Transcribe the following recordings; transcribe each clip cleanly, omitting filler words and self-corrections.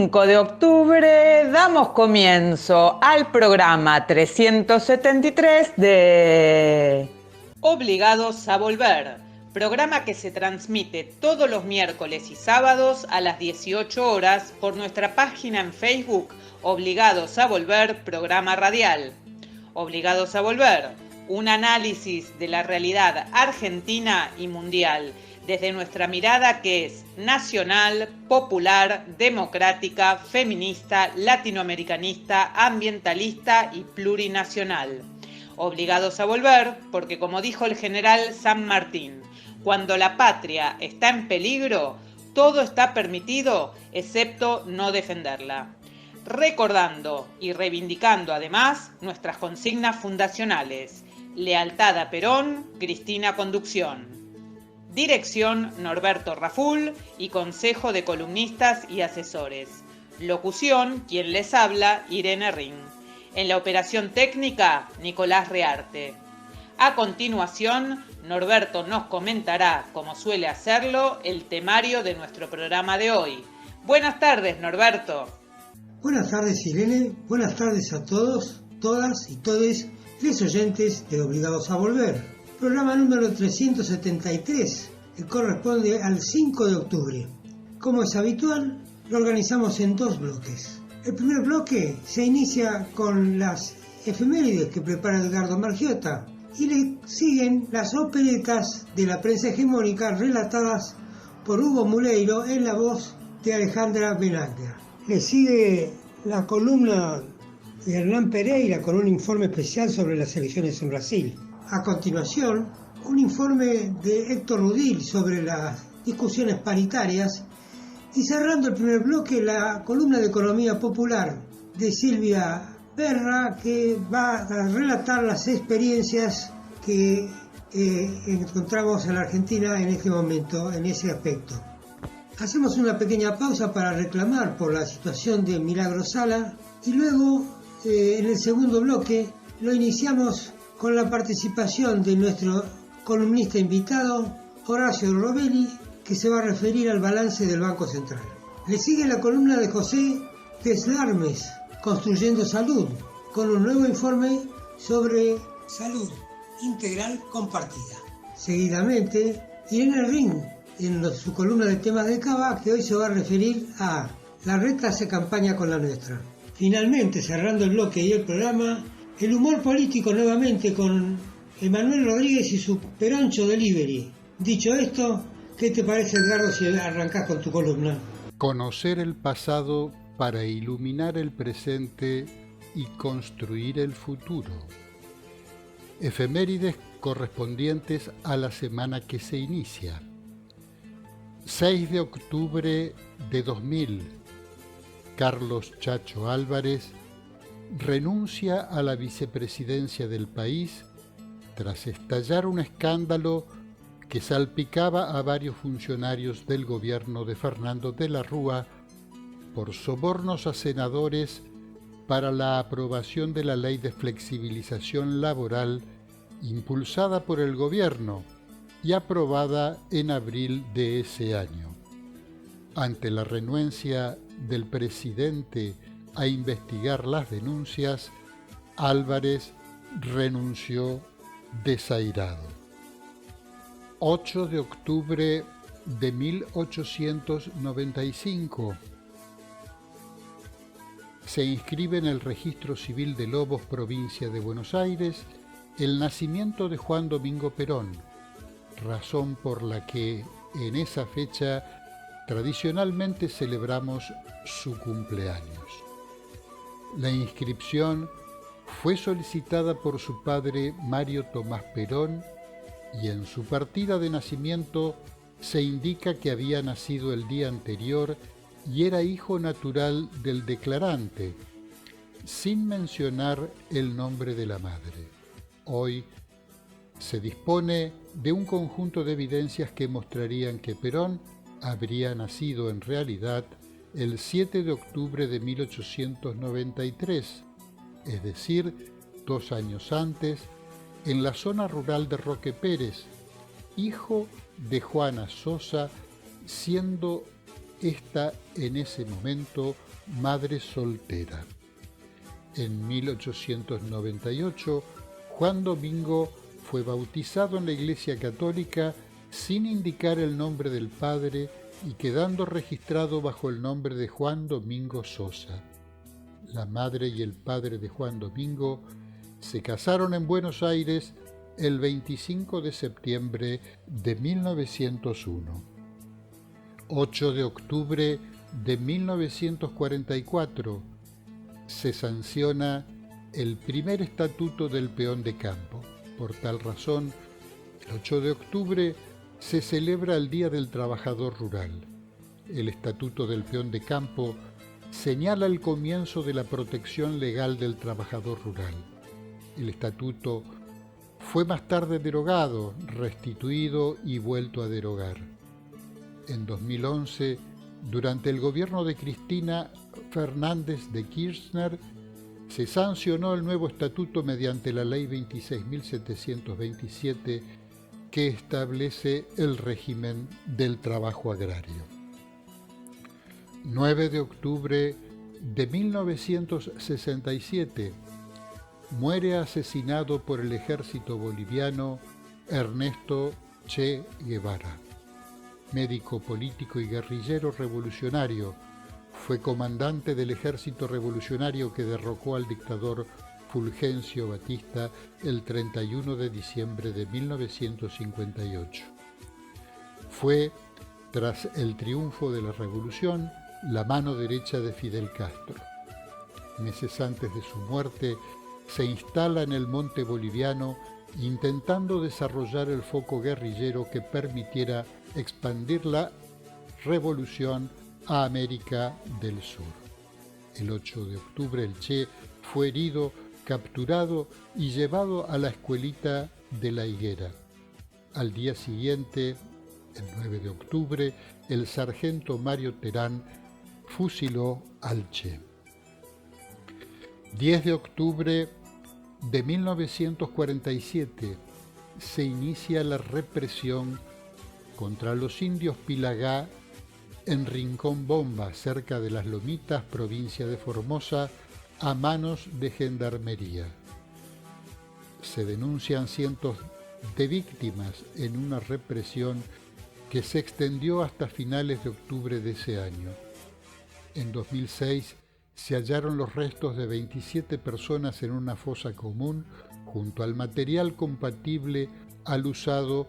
5 de octubre damos comienzo al programa 373 de Obligados a Volver, programa que se transmite todos los miércoles y sábados a las 18 horas por nuestra página en Facebook Obligados a Volver, programa radial. Obligados a Volver, un análisis de la realidad argentina y mundial, desde nuestra mirada que es nacional, popular, democrática, feminista, latinoamericanista, ambientalista y plurinacional. Obligados a volver porque, como dijo el general San Martín, cuando la patria está en peligro, todo está permitido excepto no defenderla. Recordando y reivindicando además nuestras consignas fundacionales: lealtad a Perón, Cristina Conducción. Dirección Norberto Raful y Consejo de Columnistas y Asesores. Locución, quien les habla, Irene Ring. En la operación técnica, Nicolás Rearte. A continuación, Norberto nos comentará, como suele hacerlo, el temario de nuestro programa de hoy. Buenas tardes, Norberto. Buenas tardes, Irene. Buenas tardes a todos, todas y todes, les oyentes de Obligados a Volver. Programa número 373, que corresponde al 5 de octubre. Como es habitual, lo organizamos en dos bloques. El primer bloque se inicia con las efemérides que prepara Edgardo Margiota y le siguen las operetas de la prensa hegemónica relatadas por Hugo Muleiro en la voz de Alejandra Benaglia. Le sigue la columna de Hernán Pereira con un informe especial sobre las elecciones en Brasil. A continuación, un informe de Héctor Rudil sobre las discusiones paritarias y cerrando el primer bloque la columna de Economía Popular de Silvia Berra, que va a relatar las experiencias que encontramos en la Argentina en este momento, en ese aspecto. Hacemos una pequeña pausa para reclamar por la situación de Milagro Sala y luego en el segundo bloque lo iniciamos con la participación de nuestro columnista invitado, Horacio Robelli, que se va a referir al balance del Banco Central. Le sigue la columna de José Deslarmes, Construyendo Salud, con un nuevo informe sobre salud integral compartida. Seguidamente, Irene Ring, en su columna de temas de Cava, que hoy se va a referir a La Reta hace campaña con la nuestra. Finalmente, cerrando el bloque y el programa, el humor político nuevamente con Emanuel Rodríguez y su Peroncho Delivery. Dicho esto, ¿qué te parece, Edgardo, si arrancás con tu columna? Conocer el pasado para iluminar el presente y construir el futuro. Efemérides correspondientes a la semana que se inicia. 6 de octubre de 2000. Carlos Chacho Álvarez renuncia a la vicepresidencia del país tras estallar un escándalo que salpicaba a varios funcionarios del gobierno de Fernando de la Rúa por sobornos a senadores para la aprobación de la ley de flexibilización laboral impulsada por el gobierno y aprobada en abril de ese año. Ante la renuencia del presidente a investigar las denuncias, Álvarez renunció desairado. 8 de octubre de 1895. Se inscribe en el Registro Civil de Lobos, provincia de Buenos Aires, el nacimiento de Juan Domingo Perón, razón por la que en esa fecha tradicionalmente celebramos su cumpleaños. La inscripción fue solicitada por su padre Mario Tomás Perón y en su partida de nacimiento se indica que había nacido el día anterior y era hijo natural del declarante, sin mencionar el nombre de la madre. Hoy se dispone de un conjunto de evidencias que mostrarían que Perón habría nacido en realidad el 7 de octubre de 1893, es decir, 2 años antes, en la zona rural de Roque Pérez, hijo de Juana Sosa, siendo esta en ese momento madre soltera. En 1898, Juan Domingo fue bautizado en la Iglesia Católica sin indicar el nombre del padre y quedando registrado bajo el nombre de Juan Domingo Sosa. La madre y el padre de Juan Domingo se casaron en Buenos Aires el 25 de septiembre de 1901. 8 de octubre de 1944 se sanciona el primer estatuto del peón de campo. Por tal razón, el 8 de octubre se celebra el Día del Trabajador Rural. El estatuto del peón de campo señala el comienzo de la protección legal del trabajador rural. El estatuto fue más tarde derogado, restituido y vuelto a derogar. En 2011, durante el gobierno de Cristina Fernández de Kirchner, se sancionó el nuevo estatuto mediante la Ley 26.727 que establece el régimen del trabajo agrario. 9 de octubre de 1967 muere asesinado por el ejército boliviano Ernesto Che Guevara. Médico, político y guerrillero revolucionario, fue comandante del ejército revolucionario que derrocó al dictador Fulgencio Batista el 31 de diciembre de 1958. Fue, tras el triunfo de la revolución, la mano derecha de Fidel Castro. Meses antes de su muerte, se instala en el monte boliviano intentando desarrollar el foco guerrillero que permitiera expandir la revolución a América del Sur. El 8 de octubre el Che fue herido, capturado y llevado a la escuelita de La Higuera. Al día siguiente, el 9 de octubre, el sargento Mario Terán fusiló al Che. 10 de octubre de 1947 se inicia la represión contra los indios Pilagá en Rincón Bomba, cerca de Las Lomitas, provincia de Formosa, a manos de Gendarmería. Se denuncian cientos de víctimas en una represión que se extendió hasta finales de octubre de ese año. En 2006 se hallaron los restos de 27 personas en una fosa común junto al material compatible al usado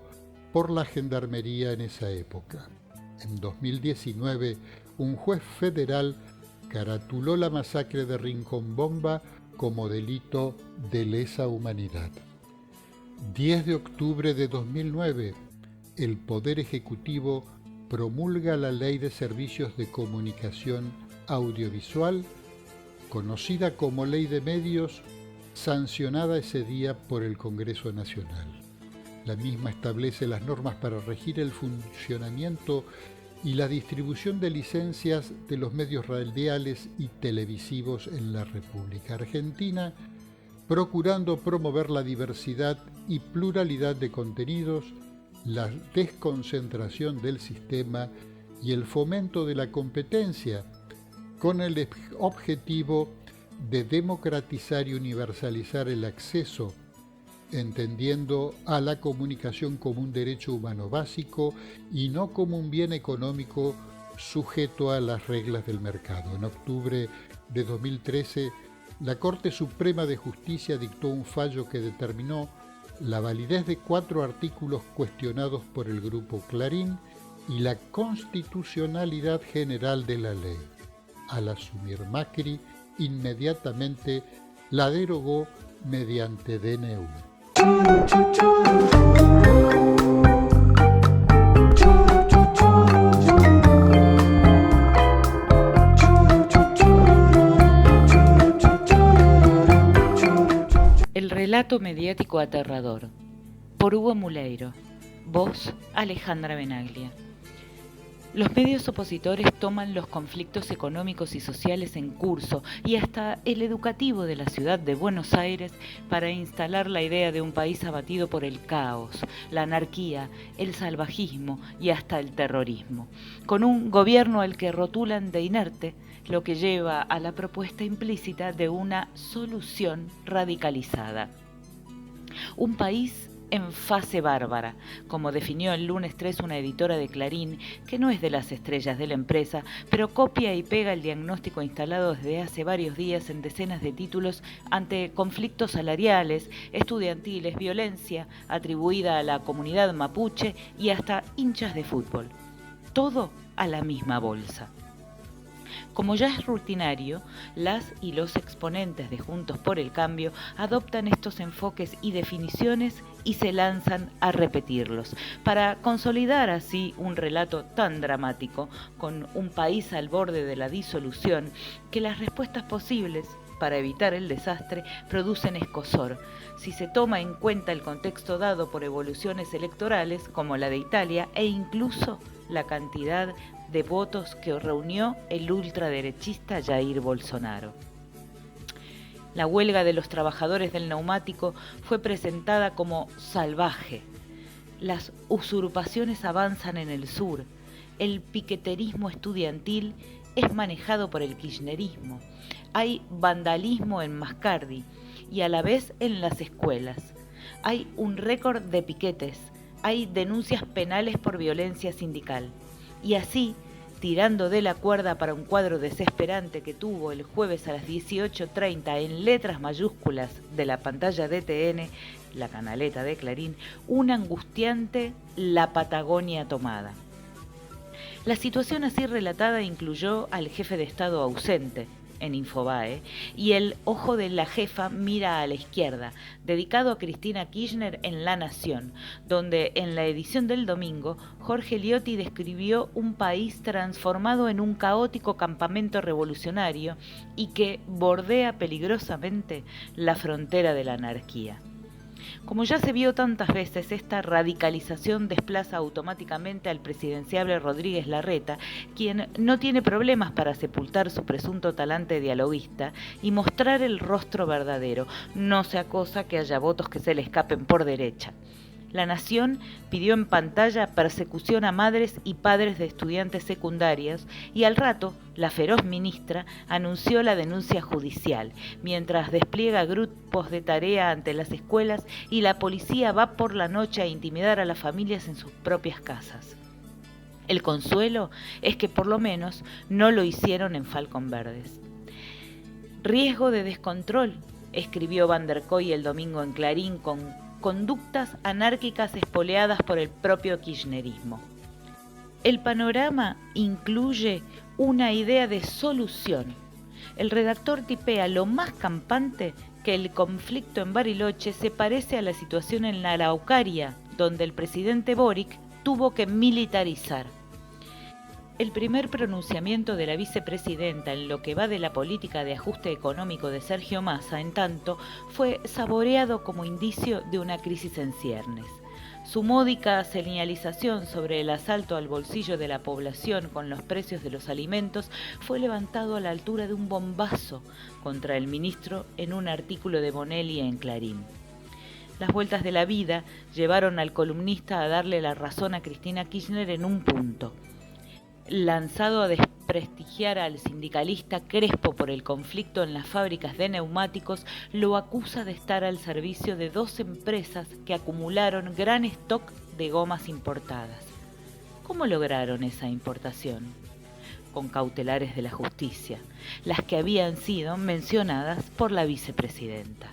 por la Gendarmería en esa época. En 2019, un juez federal caratuló la masacre de Rincón Bomba como delito de lesa humanidad. 10 de octubre de 2009, el Poder Ejecutivo promulga la Ley de Servicios de Comunicación Audiovisual, conocida como Ley de Medios, sancionada ese día por el Congreso Nacional. La misma establece las normas para regir el funcionamiento y la distribución de licencias de los medios radiales y televisivos en la República Argentina, procurando promover la diversidad y pluralidad de contenidos, la desconcentración del sistema y el fomento de la competencia, con el objetivo de democratizar y universalizar el acceso, entendiendo a la comunicación como un derecho humano básico y no como un bien económico sujeto a las reglas del mercado. En octubre de 2013, la Corte Suprema de Justicia dictó un fallo que determinó la validez de 4 artículos cuestionados por el Grupo Clarín y la constitucionalidad general de la ley. Al asumir Macri, inmediatamente la derogó mediante DNU. El relato mediático aterrador, por Hugo Muleiro, voz Alejandra Benaglia. Los medios opositores toman los conflictos económicos y sociales en curso y hasta el educativo de la ciudad de Buenos Aires para instalar la idea de un país abatido por el caos, la anarquía, el salvajismo y hasta el terrorismo, con un gobierno al que rotulan de inerte lo que lleva a la propuesta implícita de una solución radicalizada. Un país en fase bárbara, como definió el lunes 3 una editora de Clarín, que no es de las estrellas de la empresa, pero copia y pega el diagnóstico instalado desde hace varios días en decenas de títulos ante conflictos salariales, estudiantiles, violencia atribuida a la comunidad mapuche y hasta hinchas de fútbol. Todo a la misma bolsa. Como ya es rutinario, las y los exponentes de Juntos por el Cambio adoptan estos enfoques y definiciones y se lanzan a repetirlos, para consolidar así un relato tan dramático, con un país al borde de la disolución, que las respuestas posibles para evitar el desastre producen escozor, si se toma en cuenta el contexto dado por evoluciones electorales como la de Italia e incluso la cantidad de votos que reunió el ultraderechista Jair Bolsonaro. La huelga de los trabajadores del neumático fue presentada como salvaje. Las usurpaciones avanzan en el sur. El piqueterismo estudiantil es manejado por el kirchnerismo. Hay vandalismo en Mascardi y a la vez en las escuelas. Hay un récord de piquetes. Hay denuncias penales por violencia sindical. Y así, tirando de la cuerda para un cuadro desesperante que tuvo el jueves a las 18:30 en letras mayúsculas de la pantalla de TN, la canaleta de Clarín, un angustiante La Patagonia tomada. La situación así relatada incluyó al jefe de Estado ausente en Infobae y el ojo de la jefa mira a la izquierda, dedicado a Cristina Kirchner en La Nación, donde en la edición del domingo Jorge Liotti describió un país transformado en un caótico campamento revolucionario y que bordea peligrosamente la frontera de la anarquía. Como ya se vio tantas veces, esta radicalización desplaza automáticamente al presidenciable Rodríguez Larreta, quien no tiene problemas para sepultar su presunto talante dialoguista y mostrar el rostro verdadero. No sea cosa que haya votos que se le escapen por derecha. La Nación pidió en pantalla persecución a madres y padres de estudiantes secundarios y al rato la feroz ministra anunció la denuncia judicial, mientras despliega grupos de tarea ante las escuelas y la policía va por la noche a intimidar a las familias en sus propias casas. El consuelo es que por lo menos no lo hicieron en Falcón Verdes. Riesgo de descontrol, escribió Van der Koy el domingo en Clarín con conductas anárquicas espoleadas por el propio kirchnerismo. El panorama incluye una idea de solución. El redactor tipea lo más campante que el conflicto en Bariloche se parece a la situación en la Araucaria, donde el presidente Boric tuvo que militarizar. El primer pronunciamiento de la vicepresidenta en lo que va de la política de ajuste económico de Sergio Massa, en tanto, fue saboreado como indicio de una crisis en ciernes. Su módica señalización sobre el asalto al bolsillo de la población con los precios de los alimentos fue levantado a la altura de un bombazo contra el ministro en un artículo de Bonelli en Clarín. Las vueltas de la vida llevaron al columnista a darle la razón a Cristina Kirchner en un punto. Lanzado a desprestigiar al sindicalista Crespo por el conflicto en las fábricas de neumáticos, lo acusa de estar al servicio de 2 empresas que acumularon gran stock de gomas importadas. ¿Cómo lograron esa importación? Con cautelares de la justicia, las que habían sido mencionadas por la vicepresidenta.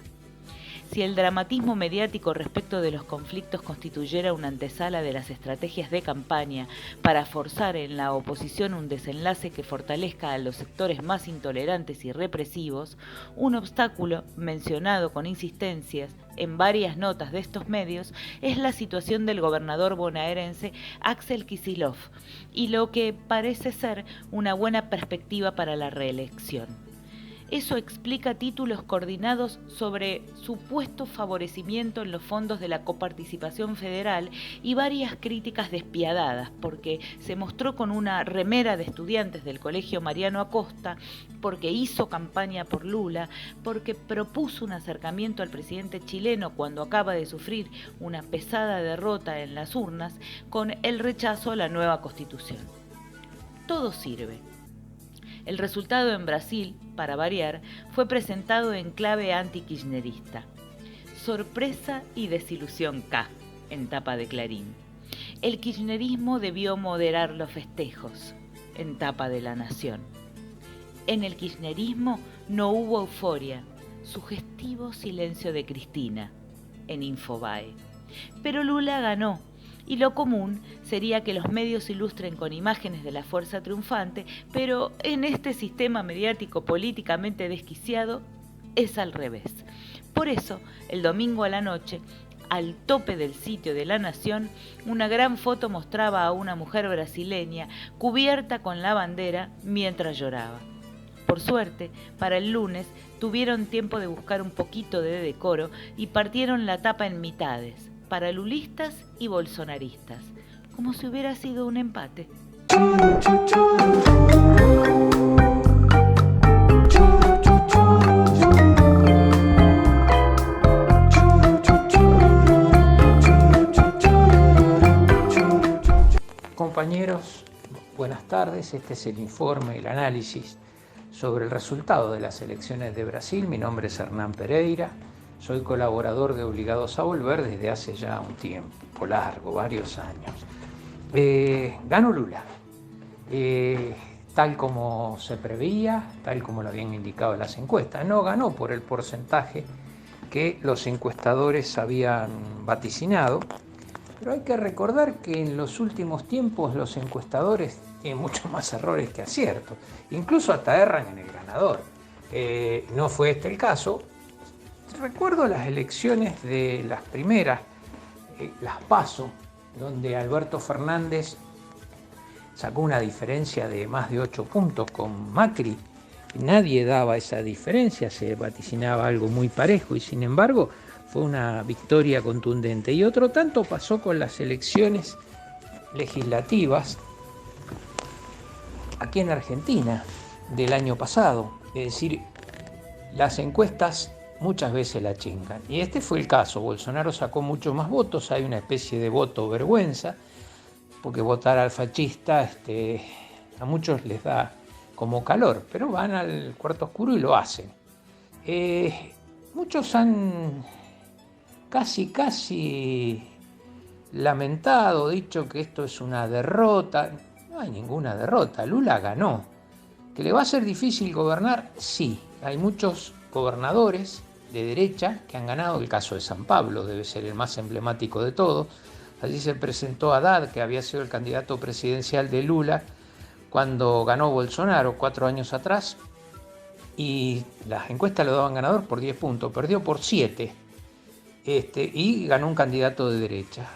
Si el dramatismo mediático respecto de los conflictos constituyera una antesala de las estrategias de campaña para forzar en la oposición un desenlace que fortalezca a los sectores más intolerantes y represivos, un obstáculo mencionado con insistencias en varias notas de estos medios es la situación del gobernador bonaerense Axel Kicillof y lo que parece ser una buena perspectiva para la reelección. Eso explica títulos coordinados sobre supuesto favorecimiento en los fondos de la coparticipación federal y varias críticas despiadadas, porque se mostró con una remera de estudiantes del Colegio Mariano Acosta, porque hizo campaña por Lula, porque propuso un acercamiento al presidente chileno cuando acaba de sufrir una pesada derrota en las urnas, con el rechazo a la nueva Constitución. Todo sirve. El resultado en Brasil, para variar, fue presentado en clave anti-kirchnerista. Sorpresa y desilusión K, en tapa de Clarín. El kirchnerismo debió moderar los festejos, en tapa de La Nación. En el kirchnerismo no hubo euforia, sugestivo silencio de Cristina, en Infobae. Pero Lula ganó, y lo común sería que los medios ilustren con imágenes de la fuerza triunfante, pero en este sistema mediático políticamente desquiciado es al revés. Por eso, el domingo a la noche, al tope del sitio de La Nación, una gran foto mostraba a una mujer brasileña cubierta con la bandera mientras lloraba. Por suerte, para el lunes tuvieron tiempo de buscar un poquito de decoro y partieron la tapa en mitades, para lulistas y bolsonaristas, como si hubiera sido un empate. Compañeros, buenas tardes. Este es el informe, el análisis sobre el resultado de las elecciones de Brasil. Mi nombre es Hernán Pereira, soy colaborador de Obligados a Volver desde hace ya un tiempo largo, varios años. Ganó Lula, tal como se preveía, tal como lo habían indicado las encuestas. No ganó por el porcentaje que los encuestadores habían vaticinado, pero hay que recordar que en los últimos tiempos los encuestadores tienen muchos más errores que aciertos, incluso hasta erran en el ganador. No fue este el caso. Recuerdo las elecciones de las primeras, las PASO, donde Alberto Fernández sacó una diferencia de más de 8 puntos con Macri. Nadie daba esa diferencia, se vaticinaba algo muy parejo y sin embargo fue una victoria contundente. Y otro tanto pasó con las elecciones legislativas aquí en Argentina del año pasado. Es decir, las encuestas muchas veces la chingan. Y este fue el caso. Bolsonaro sacó muchos más votos, hay una especie de voto vergüenza, porque votar al fascista a muchos les da como calor, pero van al cuarto oscuro y lo hacen. Muchos han casi lamentado, dicho que esto es una derrota. No hay ninguna derrota, Lula ganó. ¿Que le va a ser difícil gobernar? Sí, hay muchos gobernadores de derecha que han ganado. El caso de San Pablo debe ser el más emblemático de todos. Allí se presentó Haddad, que había sido el candidato presidencial de Lula cuando ganó Bolsonaro 4 años atrás, y las encuestas lo daban ganador por 10 puntos, perdió por 7, y ganó un candidato de derecha.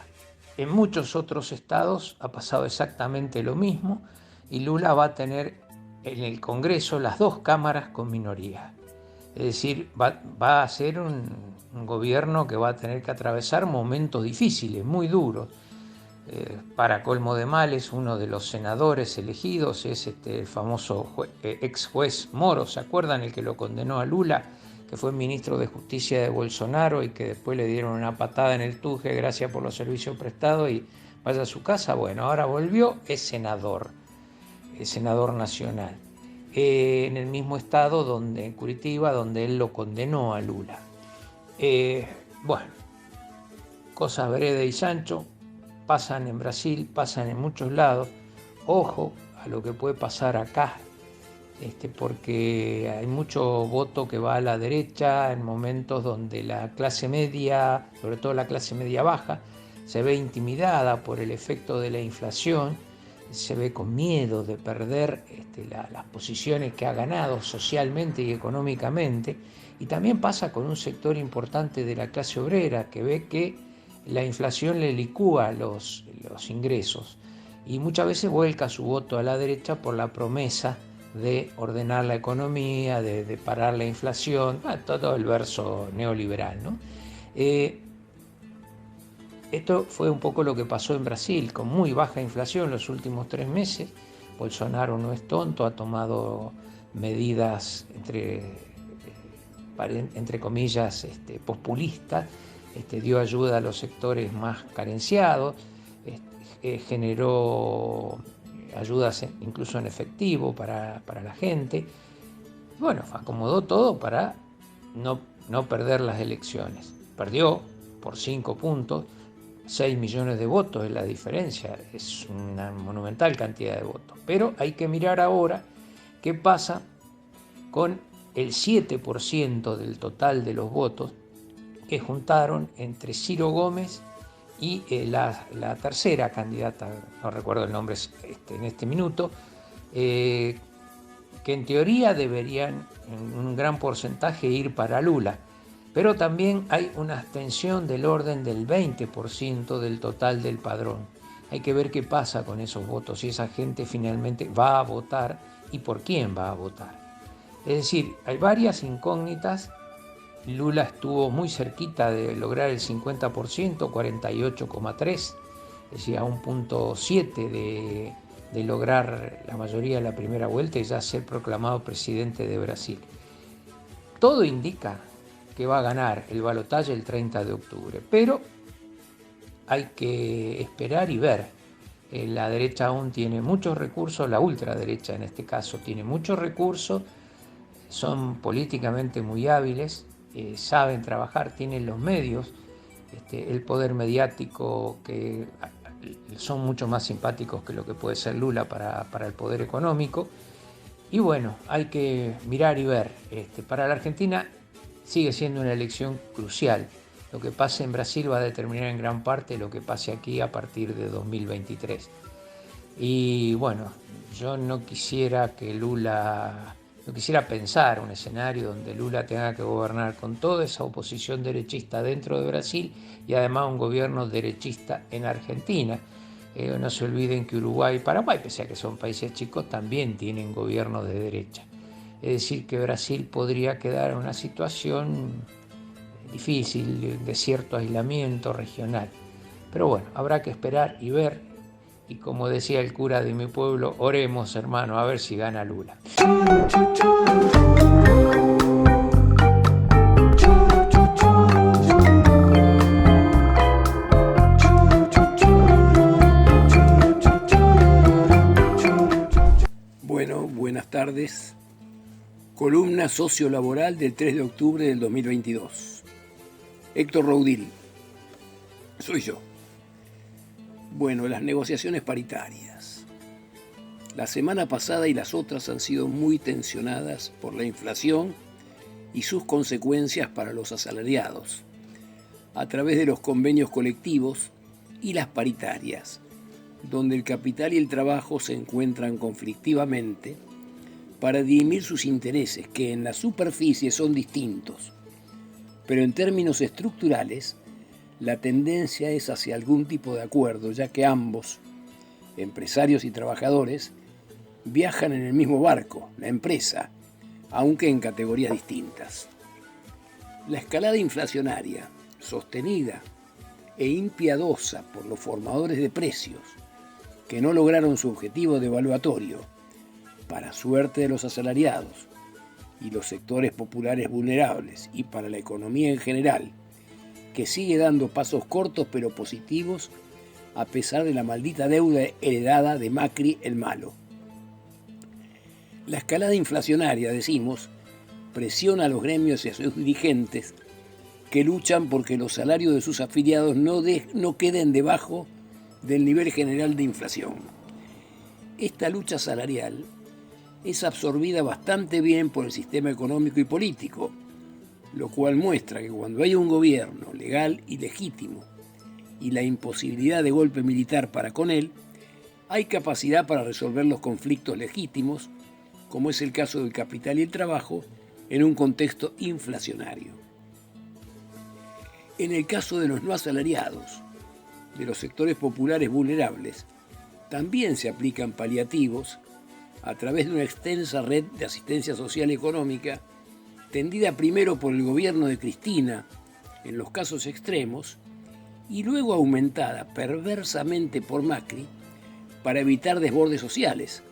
En muchos otros estados ha pasado exactamente lo mismo, y Lula va a tener en el Congreso las 2 cámaras con minoría. Es decir, va a ser un gobierno que va a tener que atravesar momentos difíciles, muy duros. Para colmo de males, uno de los senadores elegidos es el famoso ex juez Moro, ¿se acuerdan? El que lo condenó a Lula, que fue ministro de Justicia de Bolsonaro y que después le dieron una patada en el tuje, gracias por los servicios prestados y vaya a su casa. Bueno, ahora volvió, es senador nacional, en el mismo estado donde, en Curitiba, donde él lo condenó a Lula. Bueno, cosas vereda y Sancho pasan en Brasil, pasan en muchos lados. Ojo a lo que puede pasar acá, porque hay mucho voto que va a la derecha en momentos donde la clase media, sobre todo la clase media baja, se ve intimidada por el efecto de la inflación, se ve con miedo de perder las posiciones que ha ganado socialmente y económicamente. Y también pasa con un sector importante de la clase obrera que ve que la inflación le licúa los ingresos y muchas veces vuelca su voto a la derecha por la promesa de ordenar la economía, de parar la inflación, todo el verso neoliberal, ¿no? Esto fue un poco lo que pasó en Brasil, con muy baja inflación los últimos 3 meses. Bolsonaro no es tonto, ha tomado medidas entre comillas populistas, dio ayuda a los sectores más carenciados, generó ayudas incluso en efectivo para la gente. Bueno, acomodó todo para no perder las elecciones. Perdió por 5 puntos, 6 millones de votos es la diferencia, es una monumental cantidad de votos. Pero hay que mirar ahora qué pasa con el 7% del total de los votos que juntaron entre Ciro Gómez y la tercera candidata, no recuerdo el nombre en este minuto, que en teoría deberían en un gran porcentaje ir para Lula, pero también hay una abstención del orden del 20% del total del padrón. Hay que ver qué pasa con esos votos, si esa gente finalmente va a votar y por quién va a votar. Es decir, hay varias incógnitas. Lula estuvo muy cerquita de lograr el 50%, 48,3%, es decir, a 1,7 de lograr la mayoría de la primera vuelta y ya ser proclamado presidente de Brasil. Todo indica que va a ganar el balotaje el 30 de octubre, pero hay que esperar y ver. La derecha aún tiene muchos recursos, la ultraderecha en este caso tiene muchos recursos, son políticamente muy hábiles, saben trabajar, tienen los medios, el poder mediático, que son mucho más simpáticos que lo que puede ser Lula para el poder económico. Y bueno, hay que mirar y ver. Para la Argentina sigue siendo una elección crucial. Lo que pase en Brasil va a determinar en gran parte lo que pase aquí a partir de 2023. Y bueno, yo no quisiera pensar un escenario donde Lula tenga que gobernar con toda esa oposición derechista dentro de Brasil y además un gobierno derechista en Argentina. No se olviden que Uruguay y Paraguay, pese a que son países chicos, también tienen gobiernos de derecha. Es decir, que Brasil podría quedar en una situación difícil, de cierto aislamiento regional. Pero bueno, habrá que esperar y ver. Y como decía el cura de mi pueblo, oremos, hermano, a ver si gana Lula. Bueno, buenas tardes. Columna sociolaboral del 3 de octubre del 2022. Héctor Raudil, soy yo. Bueno, las negociaciones paritarias. La semana pasada y las otras han sido muy tensionadas por la inflación y sus consecuencias para los asalariados, a través de los convenios colectivos y las paritarias, donde el capital y el trabajo se encuentran conflictivamente para dirimir sus intereses, que en la superficie son distintos, pero en términos estructurales la tendencia es hacia algún tipo de acuerdo, ya que ambos, empresarios y trabajadores, viajan en el mismo barco, la empresa, aunque en categorías distintas. La escalada inflacionaria, sostenida e impiadosa por los formadores de precios, que no lograron su objetivo devaluatorio, para suerte de los asalariados y los sectores populares vulnerables y para la economía en general, que sigue dando pasos cortos pero positivos a pesar de la maldita deuda heredada de Macri el malo. La escalada inflacionaria, decimos, presiona a los gremios y a sus dirigentes que luchan porque los salarios de sus afiliados no queden debajo del nivel general de inflación. Esta lucha salarial es absorbida bastante bien por el sistema económico y político, lo cual muestra que cuando hay un gobierno legal y legítimo y la imposibilidad de golpe militar para con él, hay capacidad para resolver los conflictos legítimos, como es el caso del capital y el trabajo, en un contexto inflacionario. En el caso de los no asalariados, de los sectores populares vulnerables, también se aplican paliativos a través de una extensa red de asistencia social y económica, tendida primero por el gobierno de Cristina en los casos extremos y luego aumentada perversamente por Macri para evitar desbordes sociales,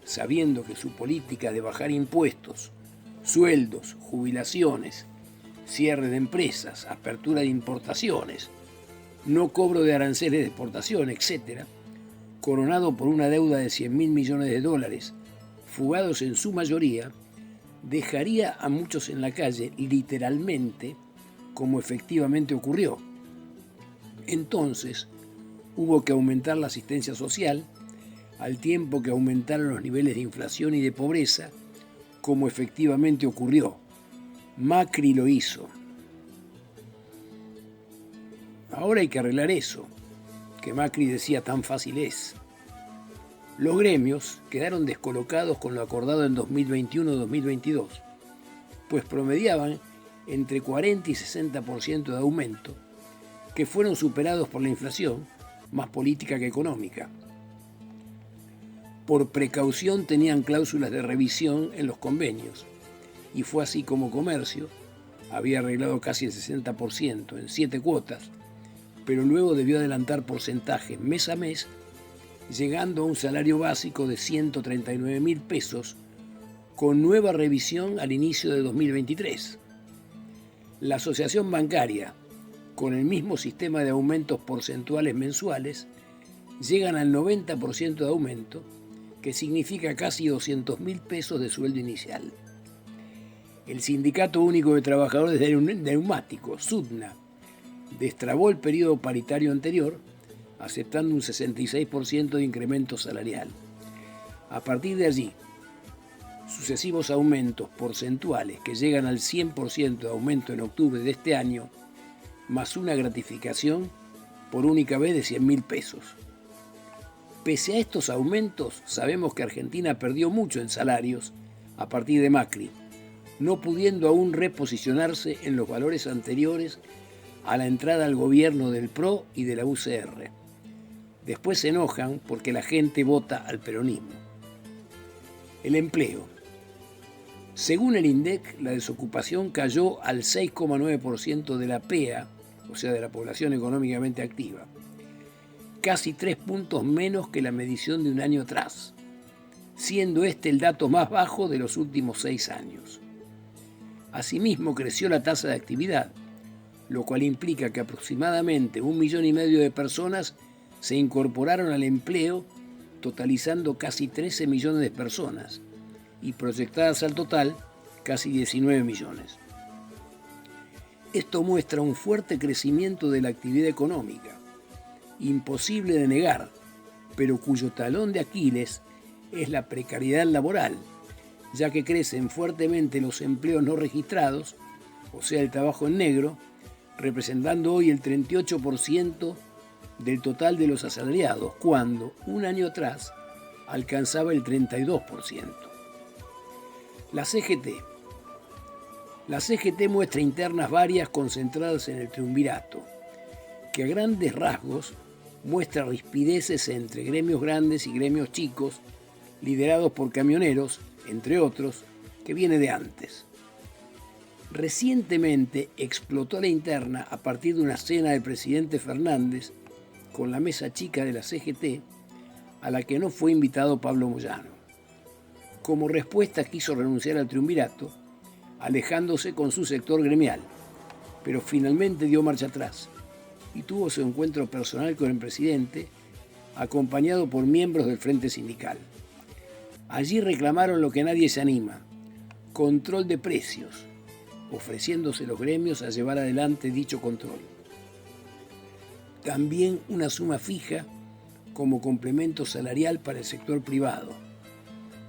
sabiendo que su política de bajar impuestos, sueldos, jubilaciones, cierre de empresas, apertura de importaciones, no cobro de aranceles de exportación, etc., coronado por una deuda de 100.000 millones de dólares, fugados en su mayoría, dejaría a muchos en la calle, literalmente, como efectivamente ocurrió. Entonces, hubo que aumentar la asistencia social, al tiempo que aumentaron los niveles de inflación y de pobreza, como efectivamente ocurrió. Macri lo hizo. Ahora hay que arreglar eso, que Macri decía tan fácil es. Los gremios quedaron descolocados con lo acordado en 2021-2022, pues promediaban entre 40 y 60% de aumento, que fueron superados por la inflación, más política que económica. Por precaución tenían cláusulas de revisión en los convenios, y fue así como Comercio había arreglado casi el 60% en 7 cuotas, pero luego debió adelantar porcentajes mes a mes, llegando a un salario básico de 139.000 pesos, con nueva revisión al inicio de 2023. La asociación bancaria, con el mismo sistema de aumentos porcentuales mensuales, llegan al 90% de aumento, que significa casi 200.000 pesos de sueldo inicial. El Sindicato Único de Trabajadores de Neumáticos, SUTNA, destrabó el periodo paritario anterior, aceptando un 66% de incremento salarial. A partir de allí, sucesivos aumentos porcentuales que llegan al 100% de aumento en octubre de este año, más una gratificación por única vez de 100.000 pesos. Pese a estos aumentos, sabemos que Argentina perdió mucho en salarios a partir de Macri, no pudiendo aún reposicionarse en los valores anteriores a la entrada al gobierno del PRO y de la UCR. Después se enojan porque la gente vota al peronismo. El empleo. Según el INDEC, la desocupación cayó al 6,9% de la PEA, o sea, de la población económicamente activa. Casi 3 puntos menos que la medición de un año atrás, siendo este el dato más bajo de los últimos 6 años. Asimismo, creció la tasa de actividad, lo cual implica que aproximadamente 1,5 millones de personas se incorporaron al empleo, totalizando casi 13 millones de personas, y proyectadas al total casi 19 millones. Esto muestra un fuerte crecimiento de la actividad económica, imposible de negar, pero cuyo talón de Aquiles es la precariedad laboral, ya que crecen fuertemente los empleos no registrados, o sea, el trabajo en negro, representando hoy el 38% del total de los asalariados, cuando un año atrás alcanzaba el 32%. La CGT. La CGT muestra internas varias concentradas en el triunvirato, que a grandes rasgos muestra rispideces entre gremios grandes y gremios chicos, liderados por camioneros, entre otros, que viene de antes. Recientemente explotó la interna a partir de una cena del presidente Fernández con la mesa chica de la CGT, a la que no fue invitado Pablo Moyano. Como respuesta quiso renunciar al triunvirato, alejándose con su sector gremial, pero finalmente dio marcha atrás y tuvo su encuentro personal con el presidente, acompañado por miembros del Frente Sindical. Allí reclamaron lo que nadie se anima: control de precios, ofreciéndose los gremios a llevar adelante dicho control. También una suma fija como complemento salarial para el sector privado,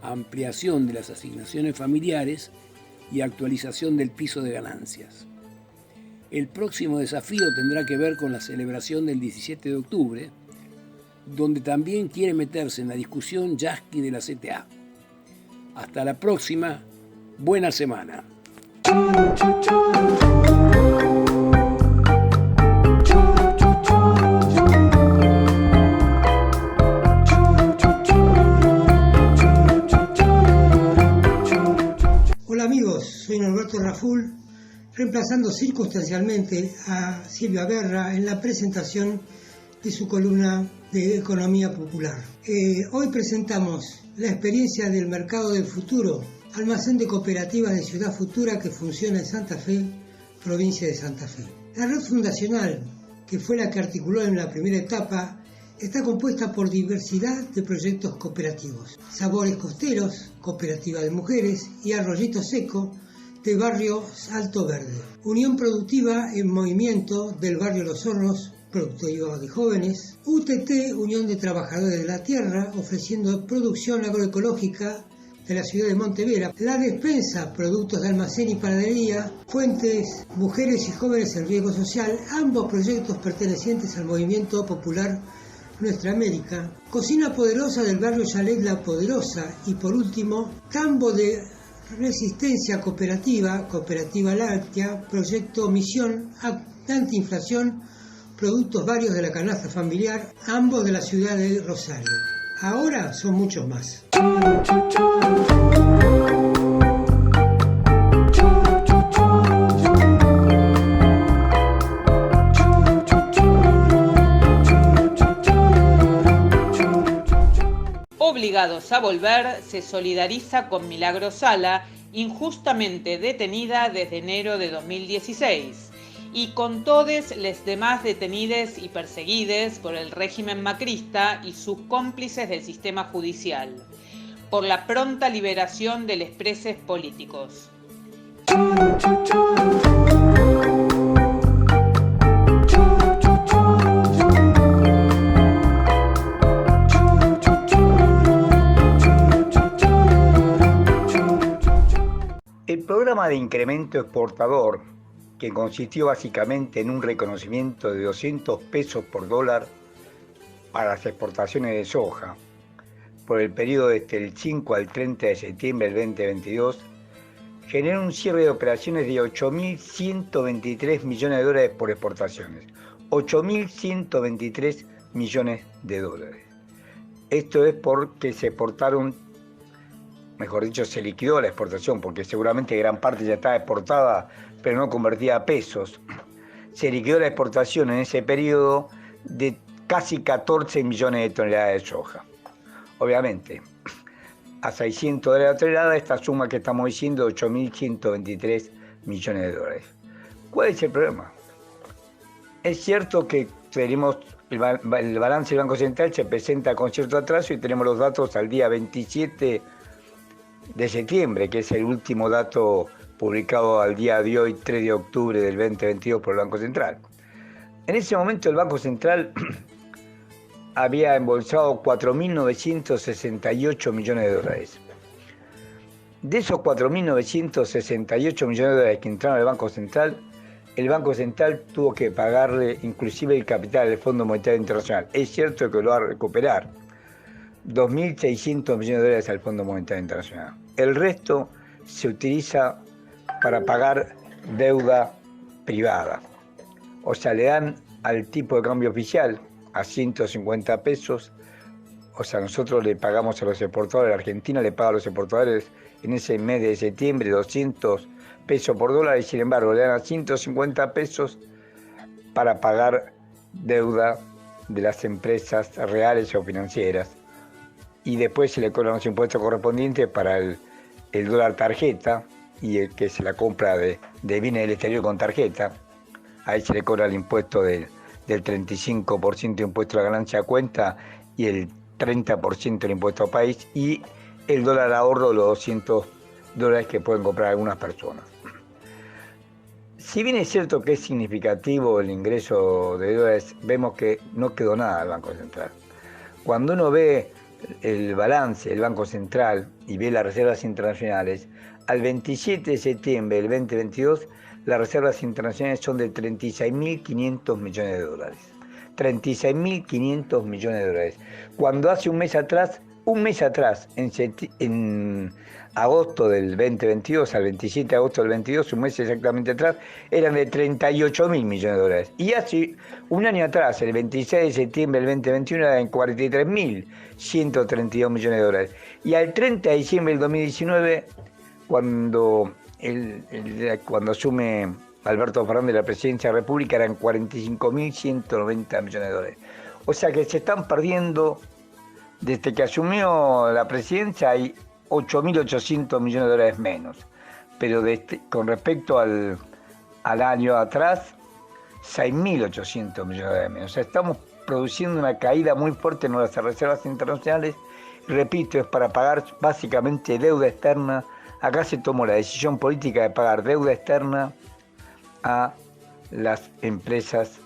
ampliación de las asignaciones familiares y actualización del piso de ganancias. El próximo desafío tendrá que ver con la celebración del 17 de octubre, donde también quiere meterse en la discusión Yasky de la CTA. Hasta la próxima, buena semana. Hola amigos, soy Norberto Raful, reemplazando circunstancialmente a Silvia Guerra en la presentación de su columna de Economía Popular. Hoy presentamos la experiencia del Mercado del Futuro, almacén de cooperativas de Ciudad Futura que funciona en Santa Fe, provincia de Santa Fe. La red fundacional, que fue la que articuló en la primera etapa Está compuesta por diversidad de proyectos cooperativos. Sabores Costeros, Cooperativa de Mujeres, y Arroyito Seco, de Barrio Alto Verde. Unión Productiva en Movimiento del Barrio Los Hornos, Productiva de Jóvenes. UTT, Unión de Trabajadores de la Tierra, ofreciendo producción agroecológica de la ciudad de Montevera. La Despensa, productos de almacén y panadería. Fuentes, Mujeres y Jóvenes en Riesgo Social, ambos proyectos pertenecientes al movimiento popular Nuestra América. Cocina Poderosa del barrio Chalet La Poderosa. Y por último, Campo de Resistencia Cooperativa, Cooperativa Láctea, proyecto Misión Antiinflación, productos varios de la canasta familiar, ambos de la ciudad de Rosario. Ahora son muchos más. Obligados a Volver se solidariza con Milagro Sala, injustamente detenida desde enero de 2016, y con todos los demás detenidos y perseguidos por el régimen macrista y sus cómplices del sistema judicial, por la pronta liberación de los presos políticos. El programa de incremento exportador, que consistió básicamente en un reconocimiento de 200 pesos por dólar para las exportaciones de soja, por el periodo desde el 5 al 30 de septiembre del 2022, generó un cierre de operaciones de 8.123 millones de dólares por exportaciones. 8.123 millones de dólares. Esto es porque se exportaron, mejor dicho, se liquidó la exportación, porque seguramente gran parte ya estaba exportada, pero no convertida a pesos. Se liquidó la exportación en ese periodo de casi 14 millones de toneladas de soja. Obviamente, a 600 dólares la tonelada, esta suma que estamos diciendo, 8.123 millones de dólares. ¿Cuál es el problema? Es cierto que tenemos el balance del Banco Central se presenta con cierto atraso y tenemos los datos al día 27 de septiembre, que es el último dato publicado al día de hoy, 3 de octubre del 2022 por el Banco Central. En ese momento el Banco Central había embolsado 4.968 millones de dólares. De esos 4.968 millones de dólares que entraron al Banco Central, el Banco Central tuvo que pagarle inclusive el capital del Fondo Monetario Internacional. Es cierto que lo va a recuperar. 2.600 millones de dólares al Fondo Monetario Internacional. El resto se utiliza para pagar deuda privada. O sea, le dan al tipo de cambio oficial a 150 pesos. O sea, nosotros le pagamos a los exportadores, la Argentina le paga a los exportadores en ese mes de septiembre 200 pesos por dólar y sin embargo le dan a 150 pesos para pagar deuda de las empresas reales o financieras. Y después se le cobran los impuestos correspondientes para el dólar tarjeta y el que se la compra de bienes del exterior con tarjeta. Ahí se le cobra el impuesto del 35% de impuesto a la ganancia a cuenta y el 30% del impuesto a país y el dólar ahorro de los 200 dólares que pueden comprar algunas personas. Si bien es cierto que es significativo el ingreso de dólares, vemos que no quedó nada al Banco Central. Cuando uno ve el balance del Banco Central y ve las reservas internacionales, al 27 de septiembre del 2022, las reservas internacionales son de 36.500 millones de dólares. 36.500 millones de dólares. Cuando hace un mes atrás, en agosto del 2022, al 27 de agosto del 22, un mes exactamente atrás, eran de 38.000 millones de dólares. Y hace un año atrás, el 26 de septiembre del 2021, eran 43.132 millones de dólares. Y al 30 de diciembre del 2019, cuando asume Alberto Fernández la presidencia de la República, eran 45.190 millones de dólares. O sea que se están perdiendo, desde que asumió la presidencia hay 8.800 millones de dólares menos, pero con respecto al año atrás, 6.800 millones de dólares menos. O sea, estamos produciendo una caída muy fuerte en nuestras reservas internacionales. Repito, es para pagar básicamente deuda externa. Acá se tomó la decisión política de pagar deuda externa a las empresas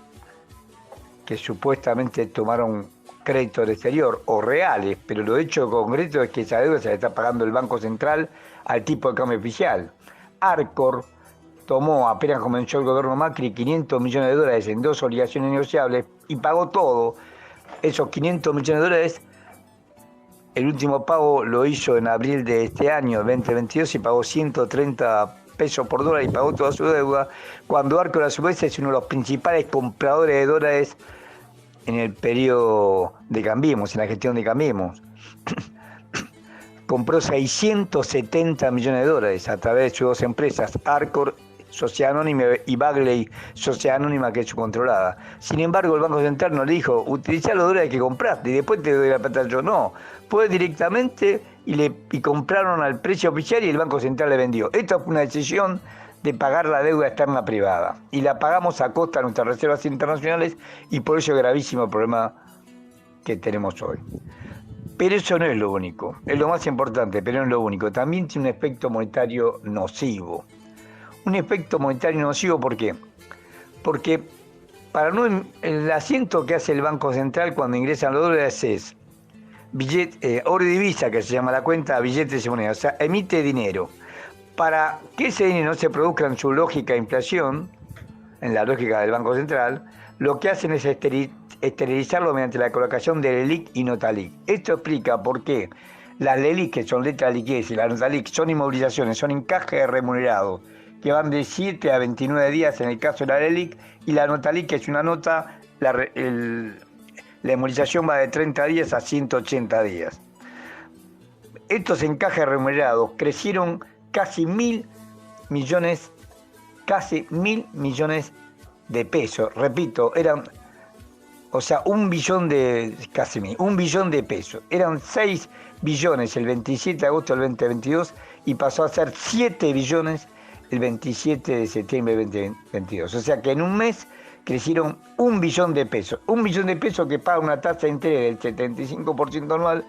que supuestamente tomaron crédito del exterior, o reales, pero lo hecho concreto es que esa deuda se la está pagando el Banco Central al tipo de cambio oficial. Arcor tomó, apenas comenzó el gobierno Macri, 500 millones de dólares en 2 obligaciones negociables y pagó todo. Esos 500 millones de dólares, el último pago lo hizo en abril de este año, 2022, y pagó 130 pesos por dólar y pagó toda su deuda, cuando Arcor a su vez es uno de los principales compradores de dólares en el periodo de Cambiemos, en la gestión de Cambiemos. Compró 670 millones de dólares a través de sus dos empresas, Arcor, Sociedad Anónima, y Bagley, Sociedad Anónima, que es su controlada. Sin embargo, el Banco Central no le dijo, utiliza los dólares que compraste y después te doy la plata yo. No, fue directamente y compraron al precio oficial y el Banco Central le vendió. Esta fue una decisión de pagar la deuda externa privada y la pagamos a costa de nuestras reservas internacionales, y por eso es gravísimo el problema que tenemos hoy. Pero eso no es lo único, es lo más importante, pero no es lo único. También tiene un efecto monetario nocivo. Un efecto monetario nocivo, ¿por qué? Porque el asiento que hace el Banco Central cuando ingresan los dólares es oro y divisa, que se llama la cuenta, billetes y monedas, o sea, emite dinero. Para que ese dinero no se produzca en su lógica de inflación, en la lógica del Banco Central, lo que hacen es esterilizarlo mediante la colocación de LELIQ y NOTALIQ. Esto explica por qué las LELIQ, que son letras de liquidez, y las NOTALIQ son inmovilizaciones, son encajes remunerados, que van de 7 a 29 días en el caso de la LELIQ, y la NOTALIQ, que es una nota, la inmovilización va de 30 días a 180 días. Estos encajes remunerados crecieron casi 1.000 millones de pesos. Repito, eran, o sea, 1 billón de pesos. Eran 6 billones el 27 de agosto del 2022 y pasó a ser 7 billones el 27 de septiembre del 2022. O sea que en un mes crecieron 1 billón de pesos. 1 billón de pesos que paga una tasa de interés del 75% anual.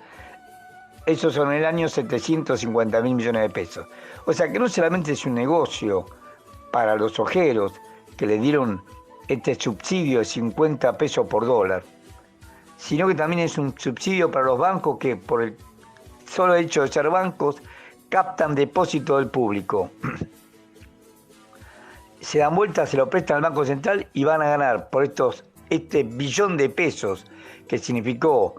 Esos son en el año 750.000 millones de pesos. O sea que no solamente es un negocio para los ojeros que le dieron este subsidio de 50 pesos por dólar, sino que también es un subsidio para los bancos que, por el solo hecho de ser bancos, captan depósito del público. Se dan vuelta, se lo prestan al Banco Central y van a ganar por este billón de pesos que significó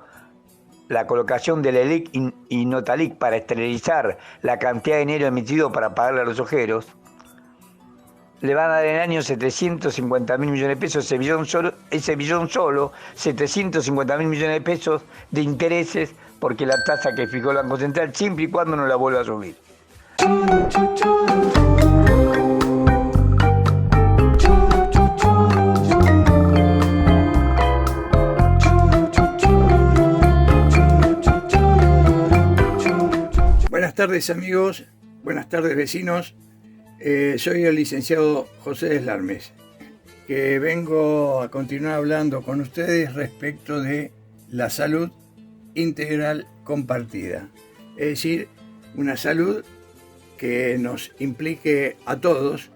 la colocación de LELIQ y NOTALIQ para esterilizar la cantidad de dinero emitido para pagarle a los ojeros. Le van a dar en el año 750.000 millones de pesos, ese billón solo, 750.000 millones de pesos de intereses, porque la tasa que fijó el Banco Central, siempre y cuando no la vuelva a subir. Buenas tardes amigos, buenas tardes vecinos. Soy el licenciado José Deslarmes, que vengo a continuar hablando con ustedes respecto de la salud integral compartida. Es decir, una salud que nos implique a todos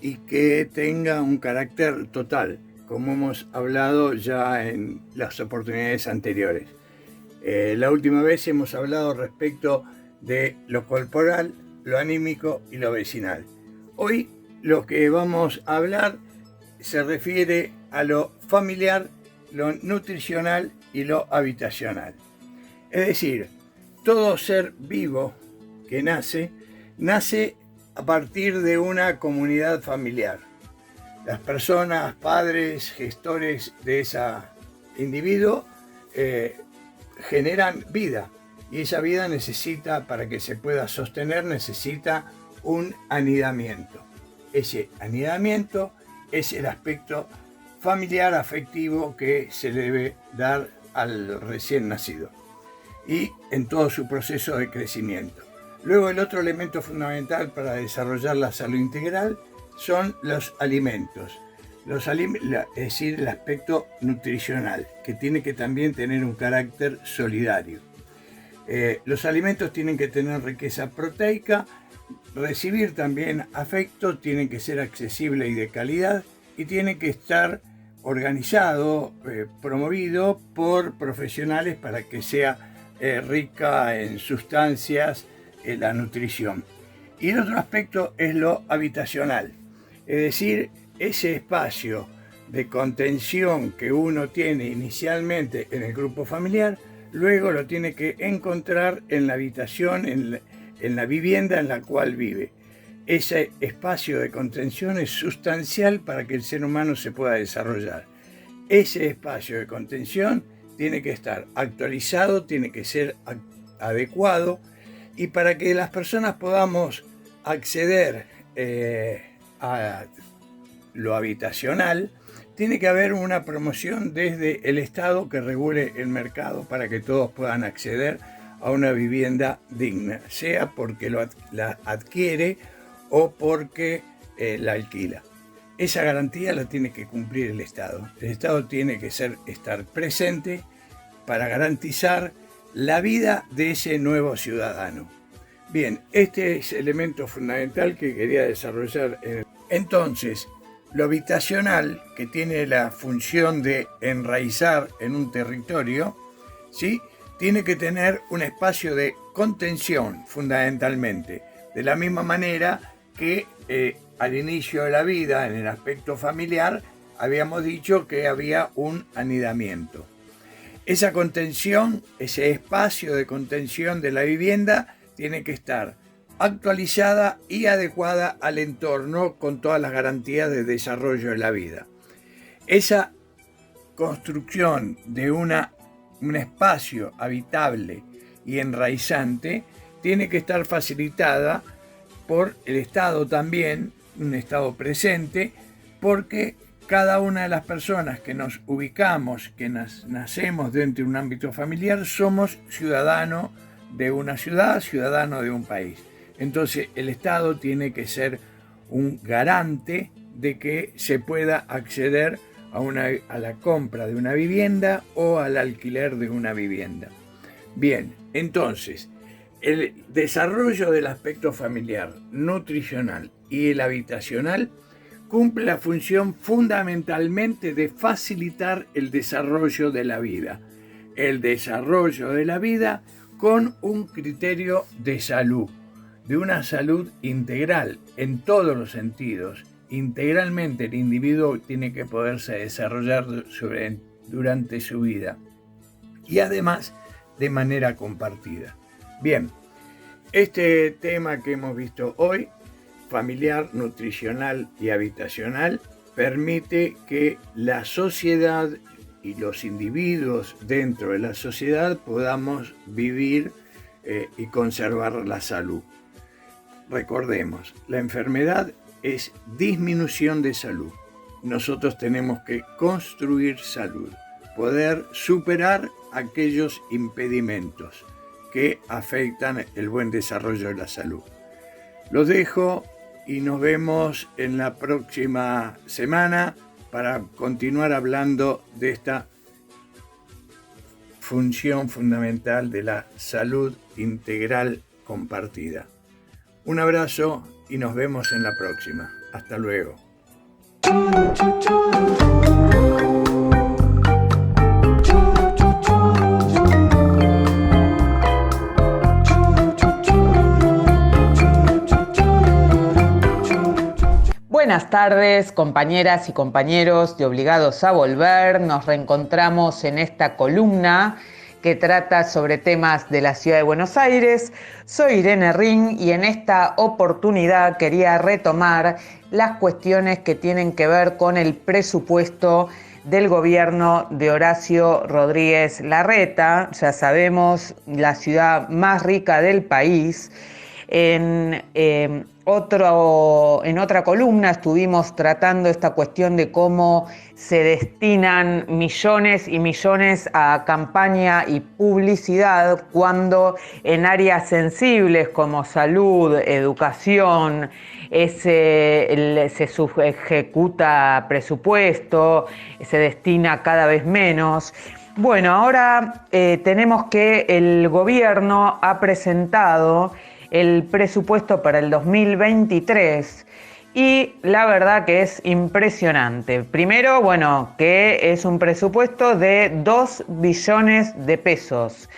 y que tenga un carácter total, como hemos hablado ya en las oportunidades anteriores. La última vez hemos hablado respecto de lo corporal, lo anímico y lo vecinal. Hoy lo que vamos a hablar se refiere a lo familiar, lo nutricional y lo habitacional. Es decir, todo ser vivo que nace a partir de una comunidad familiar. Las personas, padres, gestores de ese individuo generan vida. Y esa vida necesita, para que se pueda sostener, necesita un anidamiento. Ese anidamiento es el aspecto familiar, afectivo que se debe dar al recién nacido y en todo su proceso de crecimiento. Luego, el otro elemento fundamental para desarrollar la salud integral son los alimentos. Es decir, el aspecto nutricional, que tiene que también tener un carácter solidario. Los alimentos tienen que tener riqueza proteica, recibir también afecto, tienen que ser accesibles y de calidad, y tiene que estar organizado, promovido por profesionales para que sea rica en sustancias la nutrición. Y el otro aspecto es lo habitacional, es decir, ese espacio de contención que uno tiene inicialmente en el grupo familiar, luego lo tiene que encontrar en la habitación, en la vivienda en la cual vive. Ese espacio de contención es sustancial para que el ser humano se pueda desarrollar. Ese espacio de contención tiene que estar actualizado, tiene que ser adecuado, y para que las personas podamos acceder a lo habitacional, tiene que haber una promoción desde el Estado que regule el mercado para que todos puedan acceder a una vivienda digna, sea porque la adquiere o porque la alquila. Esa garantía la tiene que cumplir el Estado. El Estado tiene que estar presente para garantizar la vida de ese nuevo ciudadano. Bien, este es el elemento fundamental que quería desarrollar. Entonces, lo habitacional, que tiene la función de enraizar en un territorio, ¿sí?, tiene que tener un espacio de contención fundamentalmente, de la misma manera que al inicio de la vida, en el aspecto familiar, habíamos dicho que había un anidamiento. Esa contención, ese espacio de contención de la vivienda, tiene que estar actualizada y adecuada al entorno con todas las garantías de desarrollo de la vida. Esa construcción de un espacio habitable y enraizante tiene que estar facilitada por el Estado también, un Estado presente, porque cada una de las personas que nos ubicamos, que nacemos dentro de un ámbito familiar, somos ciudadanos de una ciudad, ciudadanos de un país. Entonces el Estado tiene que ser un garante de que se pueda acceder a la compra de una vivienda o al alquiler de una vivienda. Bien, entonces, el desarrollo del aspecto familiar, nutricional y el habitacional cumple la función fundamentalmente de facilitar el desarrollo de la vida. El desarrollo de la vida con un criterio de salud, de una salud integral en todos los sentidos. Integralmente el individuo tiene que poderse desarrollar durante su vida y además de manera compartida. Bien, este tema que hemos visto hoy, familiar, nutricional y habitacional, permite que la sociedad y los individuos dentro de la sociedad podamos vivir y conservar la salud. Recordemos, la enfermedad es disminución de salud. Nosotros tenemos que construir salud, poder superar aquellos impedimentos que afectan el buen desarrollo de la salud. Los dejo y nos vemos en la próxima semana para continuar hablando de esta función fundamental de la salud integral compartida. Un abrazo y nos vemos en la próxima. Hasta luego. Buenas tardes, compañeras y compañeros de Obligados a Volver. Nos reencontramos en esta columna que trata sobre temas de la Ciudad de Buenos Aires. Soy Irene Ring y en esta oportunidad quería retomar las cuestiones que tienen que ver con el presupuesto del gobierno de Horacio Rodríguez Larreta. Ya sabemos, la ciudad más rica del país. En otra columna estuvimos tratando esta cuestión de cómo se destinan millones y millones a campaña y publicidad cuando en áreas sensibles como salud, educación, se subejecuta presupuesto, se destina cada vez menos. Bueno, ahora tenemos que el gobierno ha presentado el presupuesto para el 2023 y la verdad que es impresionante. Primero, bueno, que es un presupuesto de 2 billones de pesos,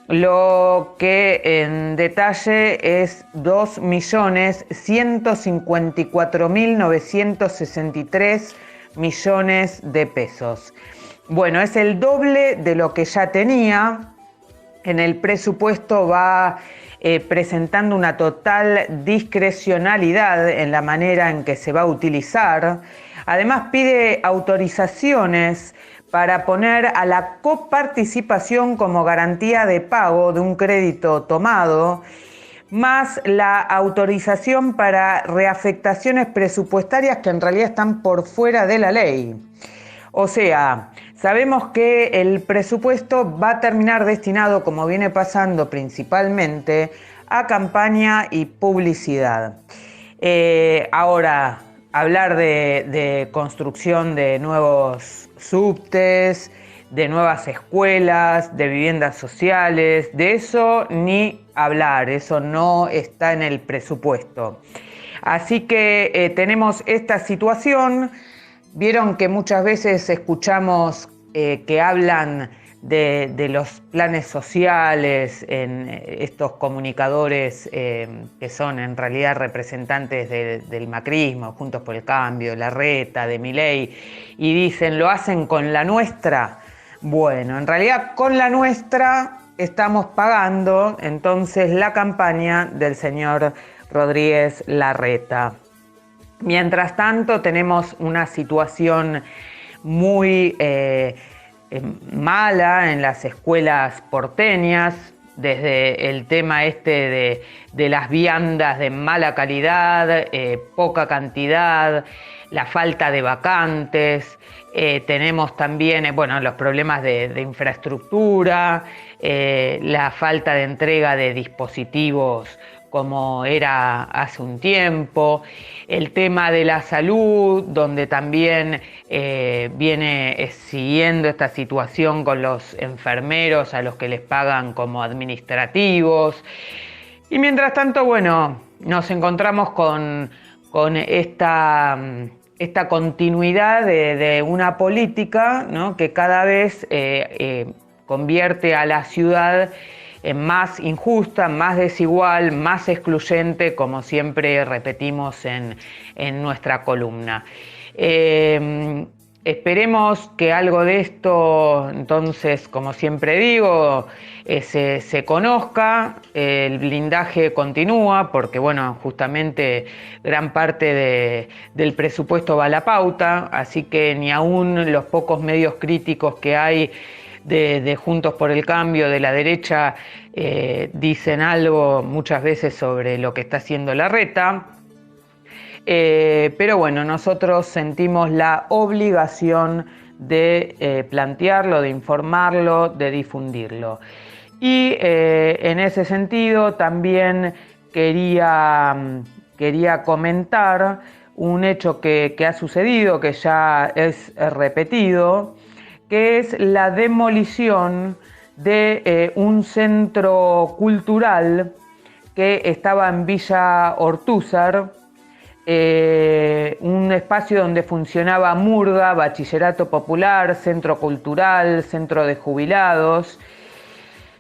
lo que en detalle es 2.154.963 millones de pesos. Bueno, es el doble de lo que ya tenía. En el presupuesto va presentando una total discrecionalidad en la manera en que se va a utilizar. Además pide autorizaciones para poner a la coparticipación como garantía de pago de un crédito tomado, más la autorización para reafectaciones presupuestarias que en realidad están por fuera de la ley. O sea, sabemos que el presupuesto va a terminar destinado, como viene pasando principalmente, a campaña y publicidad. Ahora, hablar de construcción de nuevos subtes, de nuevas escuelas, de viviendas sociales, de eso ni hablar, eso no está en el presupuesto. Así que tenemos esta situación. Vieron que muchas veces escuchamos que hablan de los planes sociales en estos comunicadores que son en realidad representantes del macrismo, Juntos por el Cambio, Larreta, de Milei, y dicen, ¿lo hacen con la nuestra? Bueno, en realidad con la nuestra estamos pagando entonces la campaña del señor Rodríguez Larreta. Mientras tanto, tenemos una situación muy mala en las escuelas porteñas, desde el tema de las viandas de mala calidad, poca cantidad, la falta de vacantes. Tenemos también los problemas de infraestructura, la falta de entrega de dispositivos como era hace un tiempo, el tema de la salud, donde también viene siguiendo esta situación con los enfermeros a los que les pagan como administrativos. Y mientras tanto, nos encontramos con esta continuidad de una política, ¿no?, que cada vez convierte a la ciudad más injusta, más desigual, más excluyente, como siempre repetimos en nuestra columna. Esperemos que algo de esto, entonces, como siempre digo, se conozca. El blindaje continúa porque, justamente gran parte del presupuesto va a la pauta, así que ni aún los pocos medios críticos que hay de Juntos por el Cambio, de la derecha, dicen algo muchas veces sobre lo que está haciendo Larreta. Pero nosotros sentimos la obligación de plantearlo, de informarlo, de difundirlo. Y en ese sentido también quería comentar un hecho que ha sucedido, que ya es repetido, que es la demolición de un centro cultural que estaba en Villa Ortúzar, un espacio donde funcionaba Murga, Bachillerato Popular, Centro Cultural, Centro de Jubilados.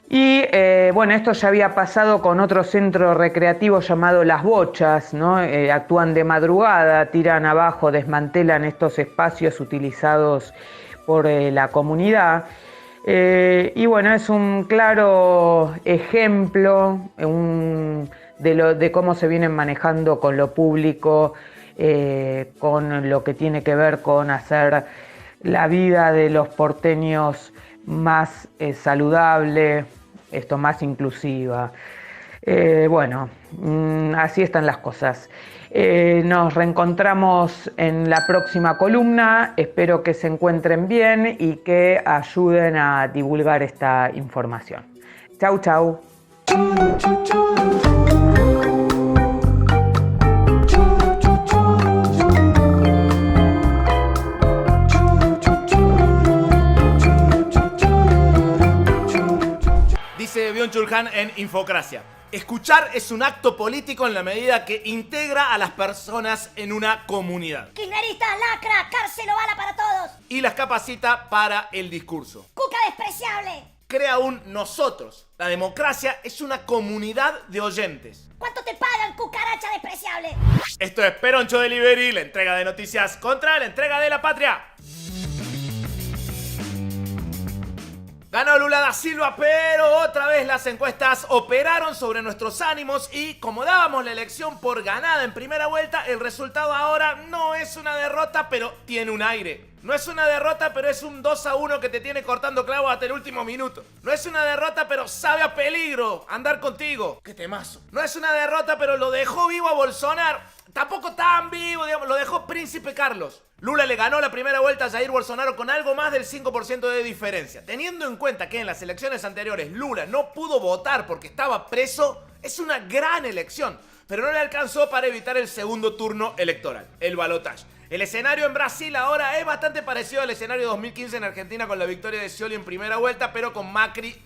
Y esto ya había pasado con otro centro recreativo llamado Las Bochas, ¿no? Actúan de madrugada, tiran abajo, desmantelan estos espacios utilizados por la comunidad. Es un claro ejemplo de cómo se vienen manejando con lo público, con lo que tiene que ver con hacer la vida de los porteños más saludable, más inclusiva. Bueno, así están las cosas. Nos reencontramos en la próxima columna. Espero que se encuentren bien y que ayuden a divulgar esta información. Chau, chau. Dice Byung-Chul Han en Infocracia: escuchar es un acto político en la medida que integra a las personas en una comunidad. Kirchnerista, lacra, cárcel o bala para todos. Y las capacita para el discurso. Cuca despreciable. Crea un nosotros. La democracia es una comunidad de oyentes. ¿Cuánto te pagan, cucaracha despreciable? Esto es Peroncho Delivery, la entrega de noticias contra la entrega de la patria. Ganó Lula da Silva, pero otra vez las encuestas operaron sobre nuestros ánimos y como dábamos la elección por ganada en primera vuelta, el resultado ahora no es una derrota, pero tiene un aire. No es una derrota, pero es un 2-1 que te tiene cortando clavos hasta el último minuto. No es una derrota, pero sabe a peligro andar contigo. ¡Qué temazo! No es una derrota, pero lo dejó vivo a Bolsonaro. Tampoco tan vivo, digamos, lo dejó Príncipe Carlos. Lula le ganó la primera vuelta a Jair Bolsonaro con algo más del 5% de diferencia. Teniendo en cuenta que en las elecciones anteriores Lula no pudo votar porque estaba preso, es una gran elección. Pero no le alcanzó para evitar el segundo turno electoral, el balotaje. El escenario en Brasil ahora es bastante parecido al escenario de 2015 en Argentina con la victoria de Scioli en primera vuelta, pero con Macri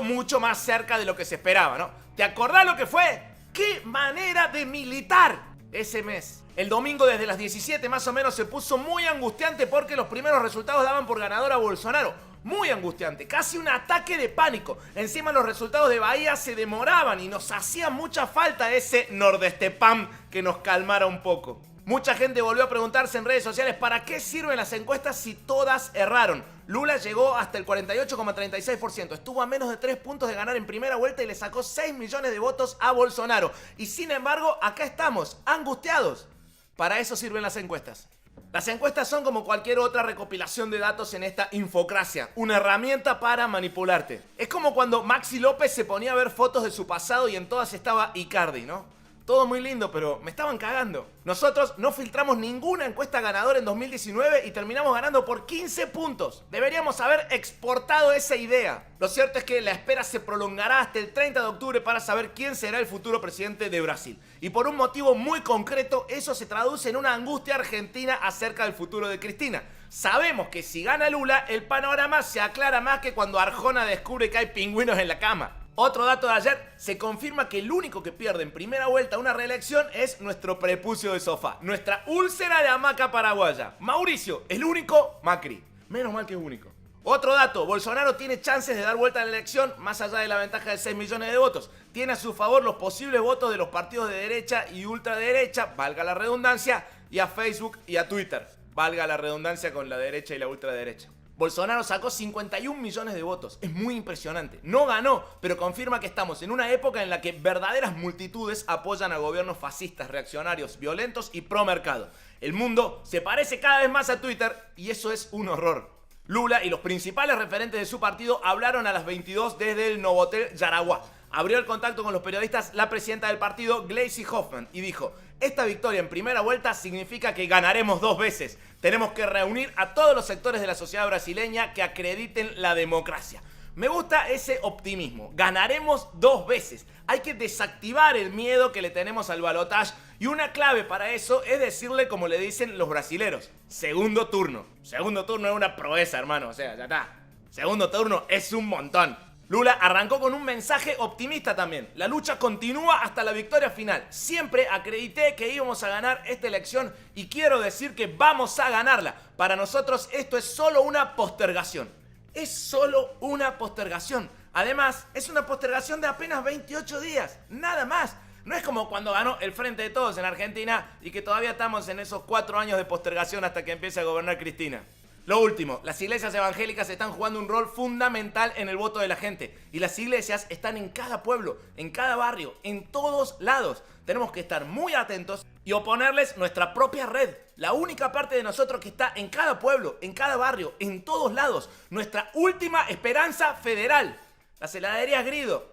mucho más cerca de lo que se esperaba, ¿no? ¿Te acordás lo que fue? ¡Qué manera de militar ese mes! El domingo desde las 17 más o menos se puso muy angustiante porque los primeros resultados daban por ganador a Bolsonaro. Muy angustiante, casi un ataque de pánico. Encima los resultados de Bahía se demoraban y nos hacía mucha falta ese Nordestepam que nos calmara un poco. Mucha gente volvió a preguntarse en redes sociales ¿para qué sirven las encuestas si todas erraron? Lula llegó hasta el 48,36%, estuvo a menos de 3 puntos de ganar en primera vuelta y le sacó 6 millones de votos a Bolsonaro. Y sin embargo, acá estamos, angustiados. Para eso sirven las encuestas. Las encuestas son como cualquier otra recopilación de datos en esta infocracia, una herramienta para manipularte. Es como cuando Maxi López se ponía a ver fotos de su pasado y en todas estaba Icardi, ¿no? Todo muy lindo, pero me estaban cagando. Nosotros no filtramos ninguna encuesta ganadora en 2019 y terminamos ganando por 15 puntos. Deberíamos haber exportado esa idea. Lo cierto es que la espera se prolongará hasta el 30 de octubre para saber quién será el futuro presidente de Brasil. Y por un motivo muy concreto, eso se traduce en una angustia argentina acerca del futuro de Cristina. Sabemos que si gana Lula, el panorama se aclara más que cuando Arjona descubre que hay pingüinos en la cama. Otro dato de ayer, se confirma que el único que pierde en primera vuelta una reelección es nuestro prepucio de sofá, nuestra úlcera de hamaca paraguaya. Mauricio, el único, Macri. Menos mal que es único. Otro dato, Bolsonaro tiene chances de dar vuelta a la elección más allá de la ventaja de 6 millones de votos. Tiene a su favor los posibles votos de los partidos de derecha y ultraderecha, valga la redundancia, y a Facebook y a Twitter, valga la redundancia con la derecha y la ultraderecha. Bolsonaro sacó 51 millones de votos. Es muy impresionante. No ganó, pero confirma que estamos en una época en la que verdaderas multitudes apoyan a gobiernos fascistas, reaccionarios, violentos y pro mercado. El mundo se parece cada vez más a Twitter y eso es un horror. Lula y los principales referentes de su partido hablaron a las 22 desde el Novotel Yaraguá. Abrió el contacto con los periodistas la presidenta del partido, Gleisi Hoffmann, y dijo: esta victoria en primera vuelta significa que ganaremos 2 veces. Tenemos que reunir a todos los sectores de la sociedad brasileña que acrediten la democracia. Me gusta ese optimismo. Ganaremos 2 veces. Hay que desactivar el miedo que le tenemos al balotaje y una clave para eso es decirle como le dicen los brasileros: segundo turno. Segundo turno es una proeza, hermano. O sea, ya está. Segundo turno es un montón. Lula arrancó con un mensaje optimista también. La lucha continúa hasta la victoria final. Siempre acredité que íbamos a ganar esta elección y quiero decir que vamos a ganarla. Para nosotros esto es solo una postergación. Es solo una postergación. Además, es una postergación de apenas 28 días. Nada más. No es como cuando ganó el Frente de Todos en Argentina y que todavía estamos en esos 4 años de postergación hasta que empiece a gobernar Cristina. Lo último, las iglesias evangélicas están jugando un rol fundamental en el voto de la gente. Y las iglesias están en cada pueblo, en cada barrio, en todos lados. Tenemos que estar muy atentos y oponerles nuestra propia red. La única parte de nosotros que está en cada pueblo, en cada barrio, en todos lados. Nuestra última esperanza federal. Las heladerías Grido.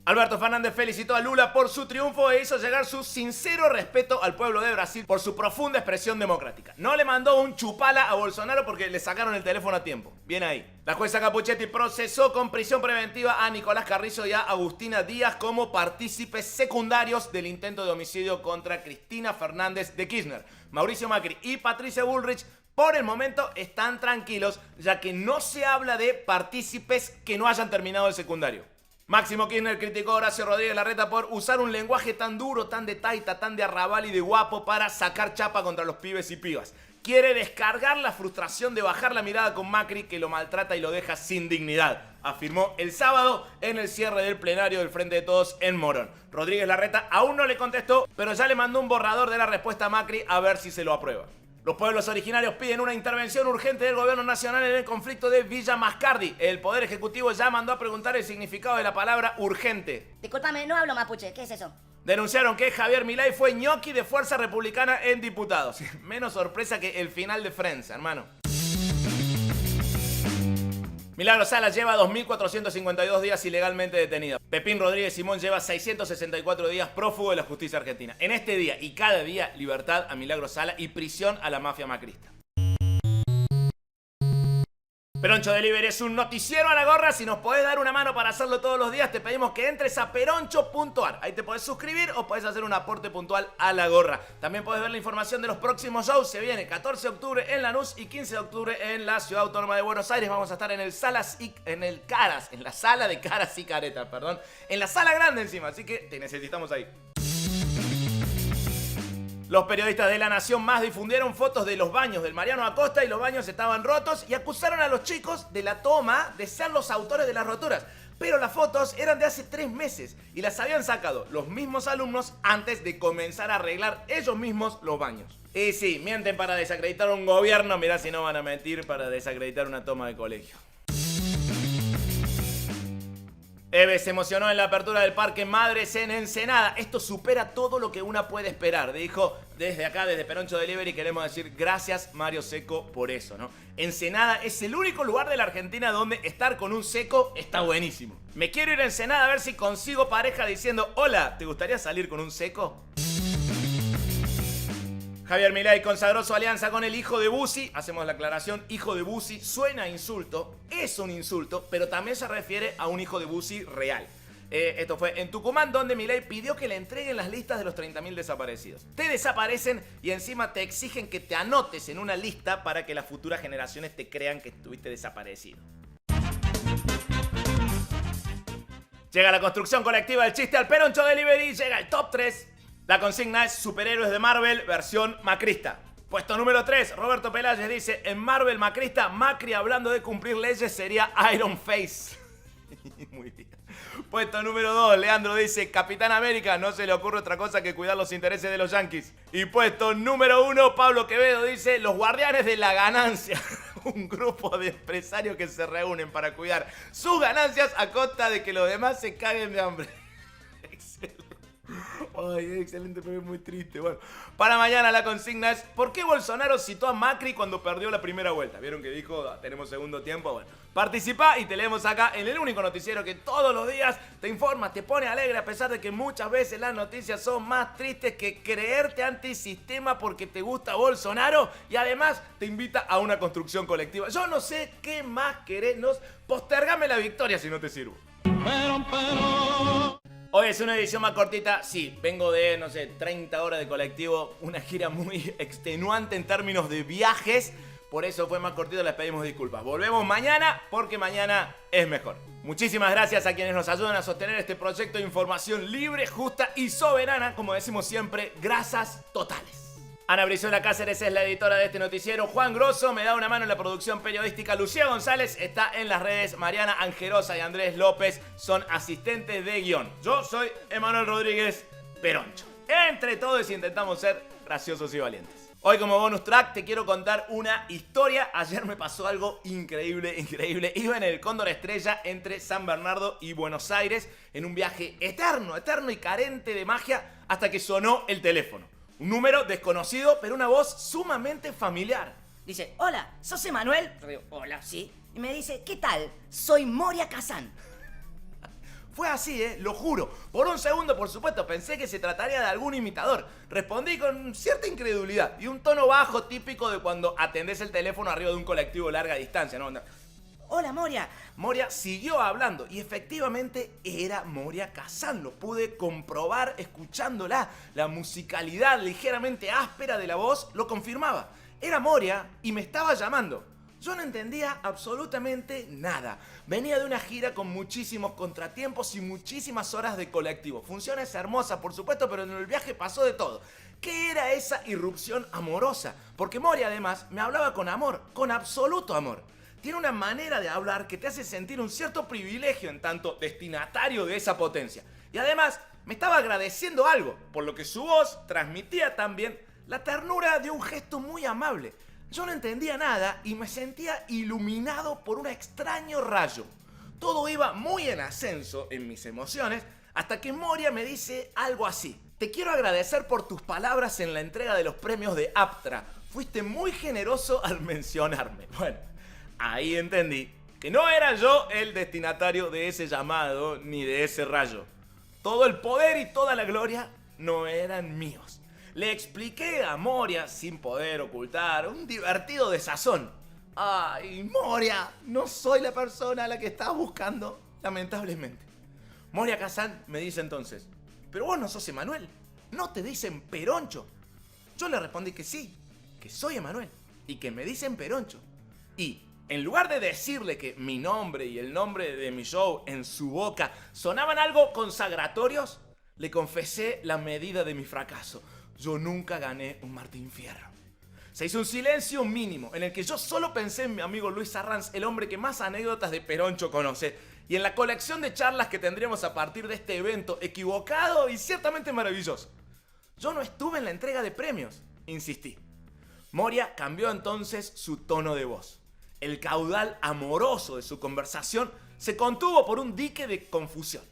Alberto Fernández felicitó a Lula por su triunfo e hizo llegar su sincero respeto al pueblo de Brasil por su profunda expresión democrática. No le mandó un chupala a Bolsonaro porque le sacaron el teléfono a tiempo. Bien ahí. La jueza Capuchetti procesó con prisión preventiva a Nicolás Carrizo y a Agustina Díaz como partícipes secundarios del intento de homicidio contra Cristina Fernández de Kirchner. Mauricio Macri y Patricia Bullrich por el momento están tranquilos, ya que no se habla de partícipes que no hayan terminado el secundario. Máximo Kirchner criticó a Horacio Rodríguez Larreta por usar un lenguaje tan duro, tan de taita, tan de arrabal y de guapo para sacar chapa contra los pibes y pibas. Quiere descargar la frustración de bajar la mirada con Macri, que lo maltrata y lo deja sin dignidad, afirmó el sábado en el cierre del plenario del Frente de Todos en Morón. Rodríguez Larreta aún no le contestó, pero ya le mandó un borrador de la respuesta a Macri a ver si se lo aprueba. Los pueblos originarios piden una intervención urgente del gobierno nacional en el conflicto de Villa Mascardi. El Poder Ejecutivo ya mandó a preguntar el significado de la palabra urgente. Discúlpame, no hablo mapuche. ¿Qué es eso? Denunciaron que Javier Milei fue ñoqui de Fuerza Republicana en diputados. Menos sorpresa que el final de Friends, hermano. Milagro Sala lleva 2.452 días ilegalmente detenido. Pepín Rodríguez Simón lleva 664 días prófugo de la justicia argentina. En este día y cada día, libertad a Milagro Sala y prisión a la mafia macrista. Peroncho Delivery es un noticiero a la gorra. Si nos podés dar una mano para hacerlo todos los días, te pedimos que entres a peroncho.ar. Ahí te podés suscribir o podés hacer un aporte puntual a la gorra. También podés ver la información de los próximos shows. Se viene 14 de octubre en Lanús y 15 de octubre en la Ciudad Autónoma de Buenos Aires. Vamos a estar en la sala de caras y caretas, perdón. En la sala grande encima, así que te necesitamos ahí. Los periodistas de La Nación Más difundieron fotos de los baños del Mariano Acosta y los baños estaban rotos y acusaron a los chicos de la toma de ser los autores de las roturas. Pero las fotos eran de hace 3 meses y las habían sacado los mismos alumnos antes de comenzar a arreglar ellos mismos los baños. Y sí, mienten para desacreditar un gobierno, mirá si no van a mentir para desacreditar una toma de colegio. Eve se emocionó en la apertura del Parque Madres en Ensenada. Esto supera todo lo que una puede esperar. Dijo, desde acá, desde Peroncho Delivery, queremos decir gracias Mario Seco por eso, ¿no? Ensenada es el único lugar de la Argentina donde estar con un seco está buenísimo. Me quiero ir a Ensenada a ver si consigo pareja diciendo, hola, ¿te gustaría salir con un seco? Javier Milei consagró su alianza con el hijo de Bussi. Hacemos la aclaración, hijo de Bussi suena a insulto, es un insulto, pero también se refiere a un hijo de Bussi real. Esto fue en Tucumán, donde Milei pidió que le entreguen las listas de los 30.000 desaparecidos. Te desaparecen y encima te exigen que te anotes en una lista para que las futuras generaciones te crean que estuviste desaparecido. Llega la construcción colectiva del chiste al Peroncho Delivery, llega el top 3. La consigna es superhéroes de Marvel versión macrista. Puesto número 3, Roberto Peláez dice, en Marvel macrista, Macri hablando de cumplir leyes sería Iron Face. Muy bien. Puesto número 2, Leandro dice, Capitán América, no se le ocurre otra cosa que cuidar los intereses de los yanquis. Y puesto número 1, Pablo Quevedo dice, los guardianes de la ganancia. Un grupo de empresarios que se reúnen para cuidar sus ganancias a costa de que los demás se caguen de hambre. Excelente. Ay, excelente, pero es muy triste. Bueno, para mañana la consigna es ¿por qué Bolsonaro citó a Macri cuando perdió la primera vuelta? ¿Vieron que dijo tenemos segundo tiempo? Bueno, participa y te leemos acá en el único noticiero que todos los días te informa, te pone alegre a pesar de que muchas veces las noticias son más tristes que creerte antisistema porque te gusta Bolsonaro y además te invita a una construcción colectiva. Yo no sé qué más querés, postergame la victoria si no te sirvo. Hoy es una edición más cortita, sí, vengo de, 30 horas de colectivo, una gira muy extenuante en términos de viajes, por eso fue más cortito, les pedimos disculpas. Volvemos mañana, porque mañana es mejor. Muchísimas gracias a quienes nos ayudan a sostener este proyecto de información libre, justa y soberana, como decimos siempre, grasas totales. Ana Brizuela Cáceres es la editora de este noticiero. Juan Grosso me da una mano en la producción periodística. Lucía González está en las redes. Mariana Angerosa y Andrés López son asistentes de guión. Yo soy Emanuel Rodríguez Peroncho. Entre todos intentamos ser graciosos y valientes. Hoy como bonus track te quiero contar una historia. Ayer me pasó algo increíble. Iba en el Cóndor Estrella entre San Bernardo y Buenos Aires en un viaje eterno y carente de magia hasta que sonó el teléfono. Un número desconocido, pero una voz sumamente familiar. Dice, hola, ¿sos Emanuel? Yo digo, hola, sí. Y me dice, ¿qué tal? Soy Moria Kazan. Fue así, lo juro. Por un segundo, por supuesto, pensé que se trataría de algún imitador. Respondí con cierta incredulidad y un tono bajo típico de cuando atendés el teléfono arriba de un colectivo de larga distancia, ¿no? Hola, Moria. Moria siguió hablando y efectivamente era Moria Kazan. Lo pude comprobar escuchándola. La musicalidad ligeramente áspera de la voz lo confirmaba. Era Moria y me estaba llamando. Yo no entendía absolutamente nada. Venía de una gira con muchísimos contratiempos y muchísimas horas de colectivo. Funciones hermosas, por supuesto, pero en el viaje pasó de todo. ¿Qué era esa irrupción amorosa? Porque Moria además me hablaba con amor, con absoluto amor. Tiene una manera de hablar que te hace sentir un cierto privilegio en tanto destinatario de esa potencia. Y además me estaba agradeciendo algo, por lo que su voz transmitía también la ternura de un gesto muy amable. Yo no entendía nada y me sentía iluminado por un extraño rayo. Todo iba muy en ascenso en mis emociones hasta que Moria me dice algo así. Te quiero agradecer por tus palabras en la entrega de los premios de Aptra. Fuiste muy generoso al mencionarme. Bueno, ahí entendí que no era yo el destinatario de ese llamado ni de ese rayo. Todo el poder y toda la gloria no eran míos. Le expliqué a Moria, sin poder ocultar, un divertido desazón. Ay, Moria, no soy la persona a la que estabas buscando, lamentablemente. Moria Kazan me dice entonces, pero vos no sos Emanuel, ¿no te dicen Peroncho? Yo le respondí que sí, que soy Emanuel y que me dicen Peroncho. Y en lugar de decirle que mi nombre y el nombre de mi show en su boca sonaban algo consagratorios, le confesé la medida de mi fracaso. Yo nunca gané un Martín Fierro. Se hizo un silencio mínimo en el que yo solo pensé en mi amigo Luis Arranz, el hombre que más anécdotas de Peroncho conoce, y en la colección de charlas que tendríamos a partir de este evento equivocado y ciertamente maravilloso. Yo no estuve en la entrega de premios, insistí. Moria cambió entonces su tono de voz. El caudal amoroso de su conversación se contuvo por un dique de confusión.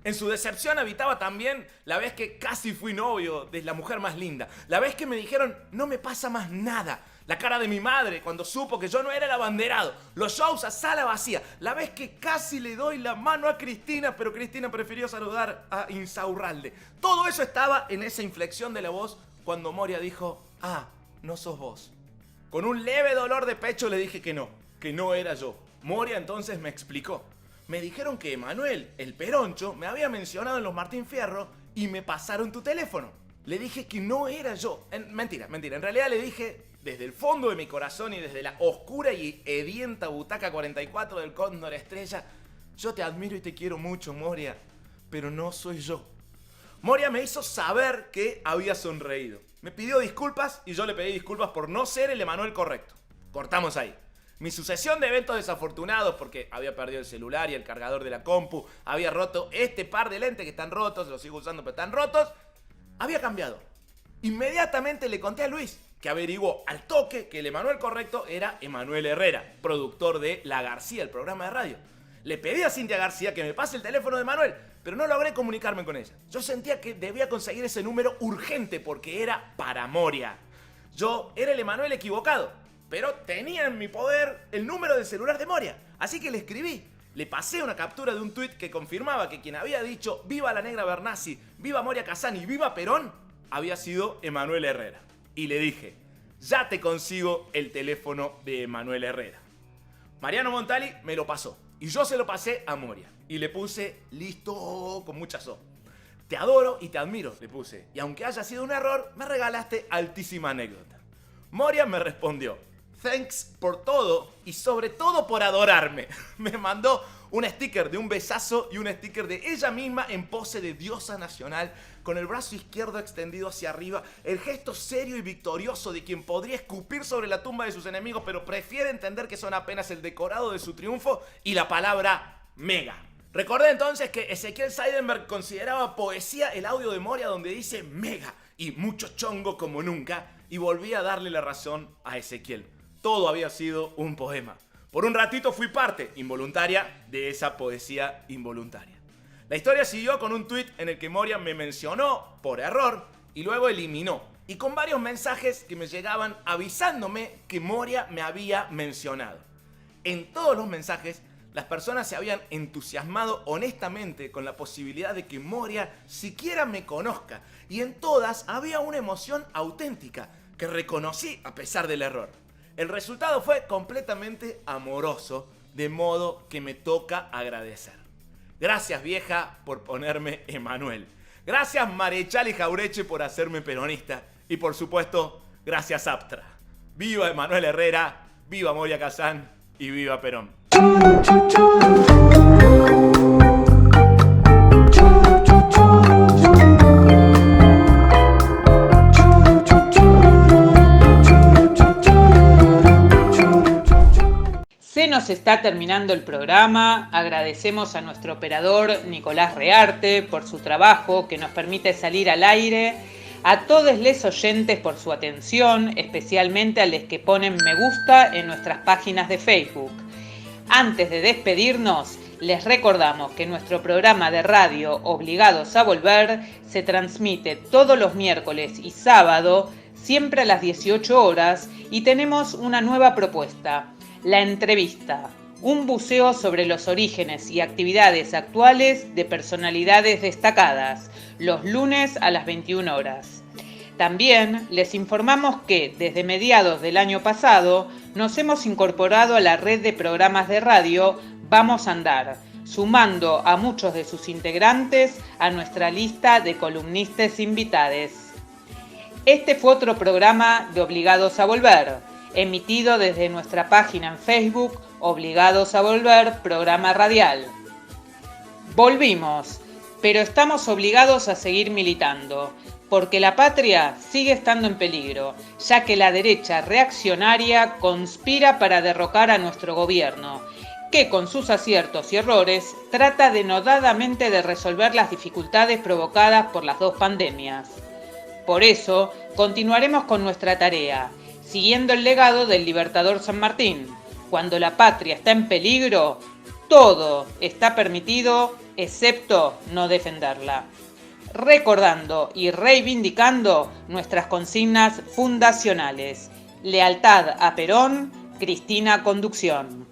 En su decepción habitaba también la vez que casi fui novio de la mujer más linda. La vez que me dijeron, no me pasa más nada. La cara de mi madre cuando supo que yo no era el abanderado. Los shows a sala vacía. La vez que casi le doy la mano a Cristina, pero Cristina prefirió saludar a Insaurralde. Todo eso estaba en esa inflexión de la voz cuando Moria dijo, no sos vos. Con un leve dolor de pecho le dije que no era yo. Moria entonces me explicó. Me dijeron que Emanuel, el Peroncho, me había mencionado en los Martín Fierro y me pasaron tu teléfono. Le dije que no era yo. Mentira. En realidad le dije, desde el fondo de mi corazón y desde la oscura y hedienta butaca 44 del Cóndor Estrella, yo te admiro y te quiero mucho, Moria, pero no soy yo. Moria me hizo saber que había sonreído. Me pidió disculpas y yo le pedí disculpas por no ser el Emanuel correcto. Cortamos ahí. Mi sucesión de eventos desafortunados, porque había perdido el celular y el cargador de la compu, había roto este par de lentes que están rotos, los sigo usando pero están rotos, había cambiado. Inmediatamente le conté a Luis, que averiguó al toque que el Emanuel correcto era Emanuel Herrera, productor de La García, el programa de radio. Le pedí a Cintia García que me pase el teléfono de Emanuel, pero no logré comunicarme con ella. Yo sentía que debía conseguir ese número urgente porque era para Moria. Yo era el Emanuel equivocado, pero tenía en mi poder el número del celular de Moria. Así que le escribí. Le pasé una captura de un tuit que confirmaba que quien había dicho viva la negra Bernasi, viva Moria Kazan y viva Perón había sido Emanuel Herrera. Y le dije, ya te consigo el teléfono de Emanuel Herrera. Mariano Montali me lo pasó y yo se lo pasé a Moria. Y le puse listo con mucha so. Te adoro y te admiro, le puse. Y aunque haya sido un error, me regalaste altísima anécdota. Moria me respondió, thanks por todo y sobre todo por adorarme. Me mandó un sticker de un besazo y un sticker de ella misma en pose de diosa nacional, con el brazo izquierdo extendido hacia arriba, el gesto serio y victorioso de quien podría escupir sobre la tumba de sus enemigos, pero prefiere entender que son apenas el decorado de su triunfo, y la palabra mega. Recordé entonces que Ezequiel Seidenberg consideraba poesía el audio de Moria donde dice mega y mucho chongo como nunca, y volví a darle la razón a Ezequiel. Todo había sido un poema. Por un ratito fui parte, involuntaria, de esa poesía involuntaria. La historia siguió con un tuit en el que Moria me mencionó por error y luego eliminó, y con varios mensajes que me llegaban avisándome que Moria me había mencionado. En todos los mensajes, Las personas se habían entusiasmado honestamente con la posibilidad de que Moria siquiera me conozca, y en todas había una emoción auténtica que reconocí a pesar del error. El resultado fue completamente amoroso, de modo que me toca agradecer. Gracias, vieja, por ponerme Emanuel. Gracias, Marechal y Jaureche, por hacerme peronista. Y por supuesto, gracias, Aptra. Viva Emanuel Herrera, viva Moria Kazán y viva Perón. Se nos está terminando el programa. Agradecemos a nuestro operador Nicolás Rearte por su trabajo que nos permite salir al aire. A todos les oyentes por su atención, especialmente a los que ponen me gusta en nuestras páginas de Facebook. Antes de despedirnos, les recordamos que nuestro programa de radio Obligados a Volver se transmite todos los miércoles y sábado, siempre a las 18 horas, y tenemos una nueva propuesta. La entrevista, un buceo sobre los orígenes y actividades actuales de personalidades destacadas, los lunes a las 21 horas. También les informamos que desde mediados del año pasado nos hemos incorporado a la red de programas de radio Vamos a Andar, sumando a muchos de sus integrantes a nuestra lista de columnistas invitados. Este fue otro programa de Obligados a Volver, emitido desde nuestra página en Facebook, Obligados a Volver, programa radial. Volvimos, pero estamos obligados a seguir militando, porque la patria sigue estando en peligro, ya que la derecha reaccionaria conspira para derrocar a nuestro gobierno, que con sus aciertos y errores trata denodadamente de resolver las dificultades provocadas por las dos pandemias. Por eso, continuaremos con nuestra tarea, siguiendo el legado del libertador San Martín. Cuando la patria está en peligro, todo está permitido, excepto no defenderla. Recordando y reivindicando nuestras consignas fundacionales. Lealtad a Perón, Cristina Conducción.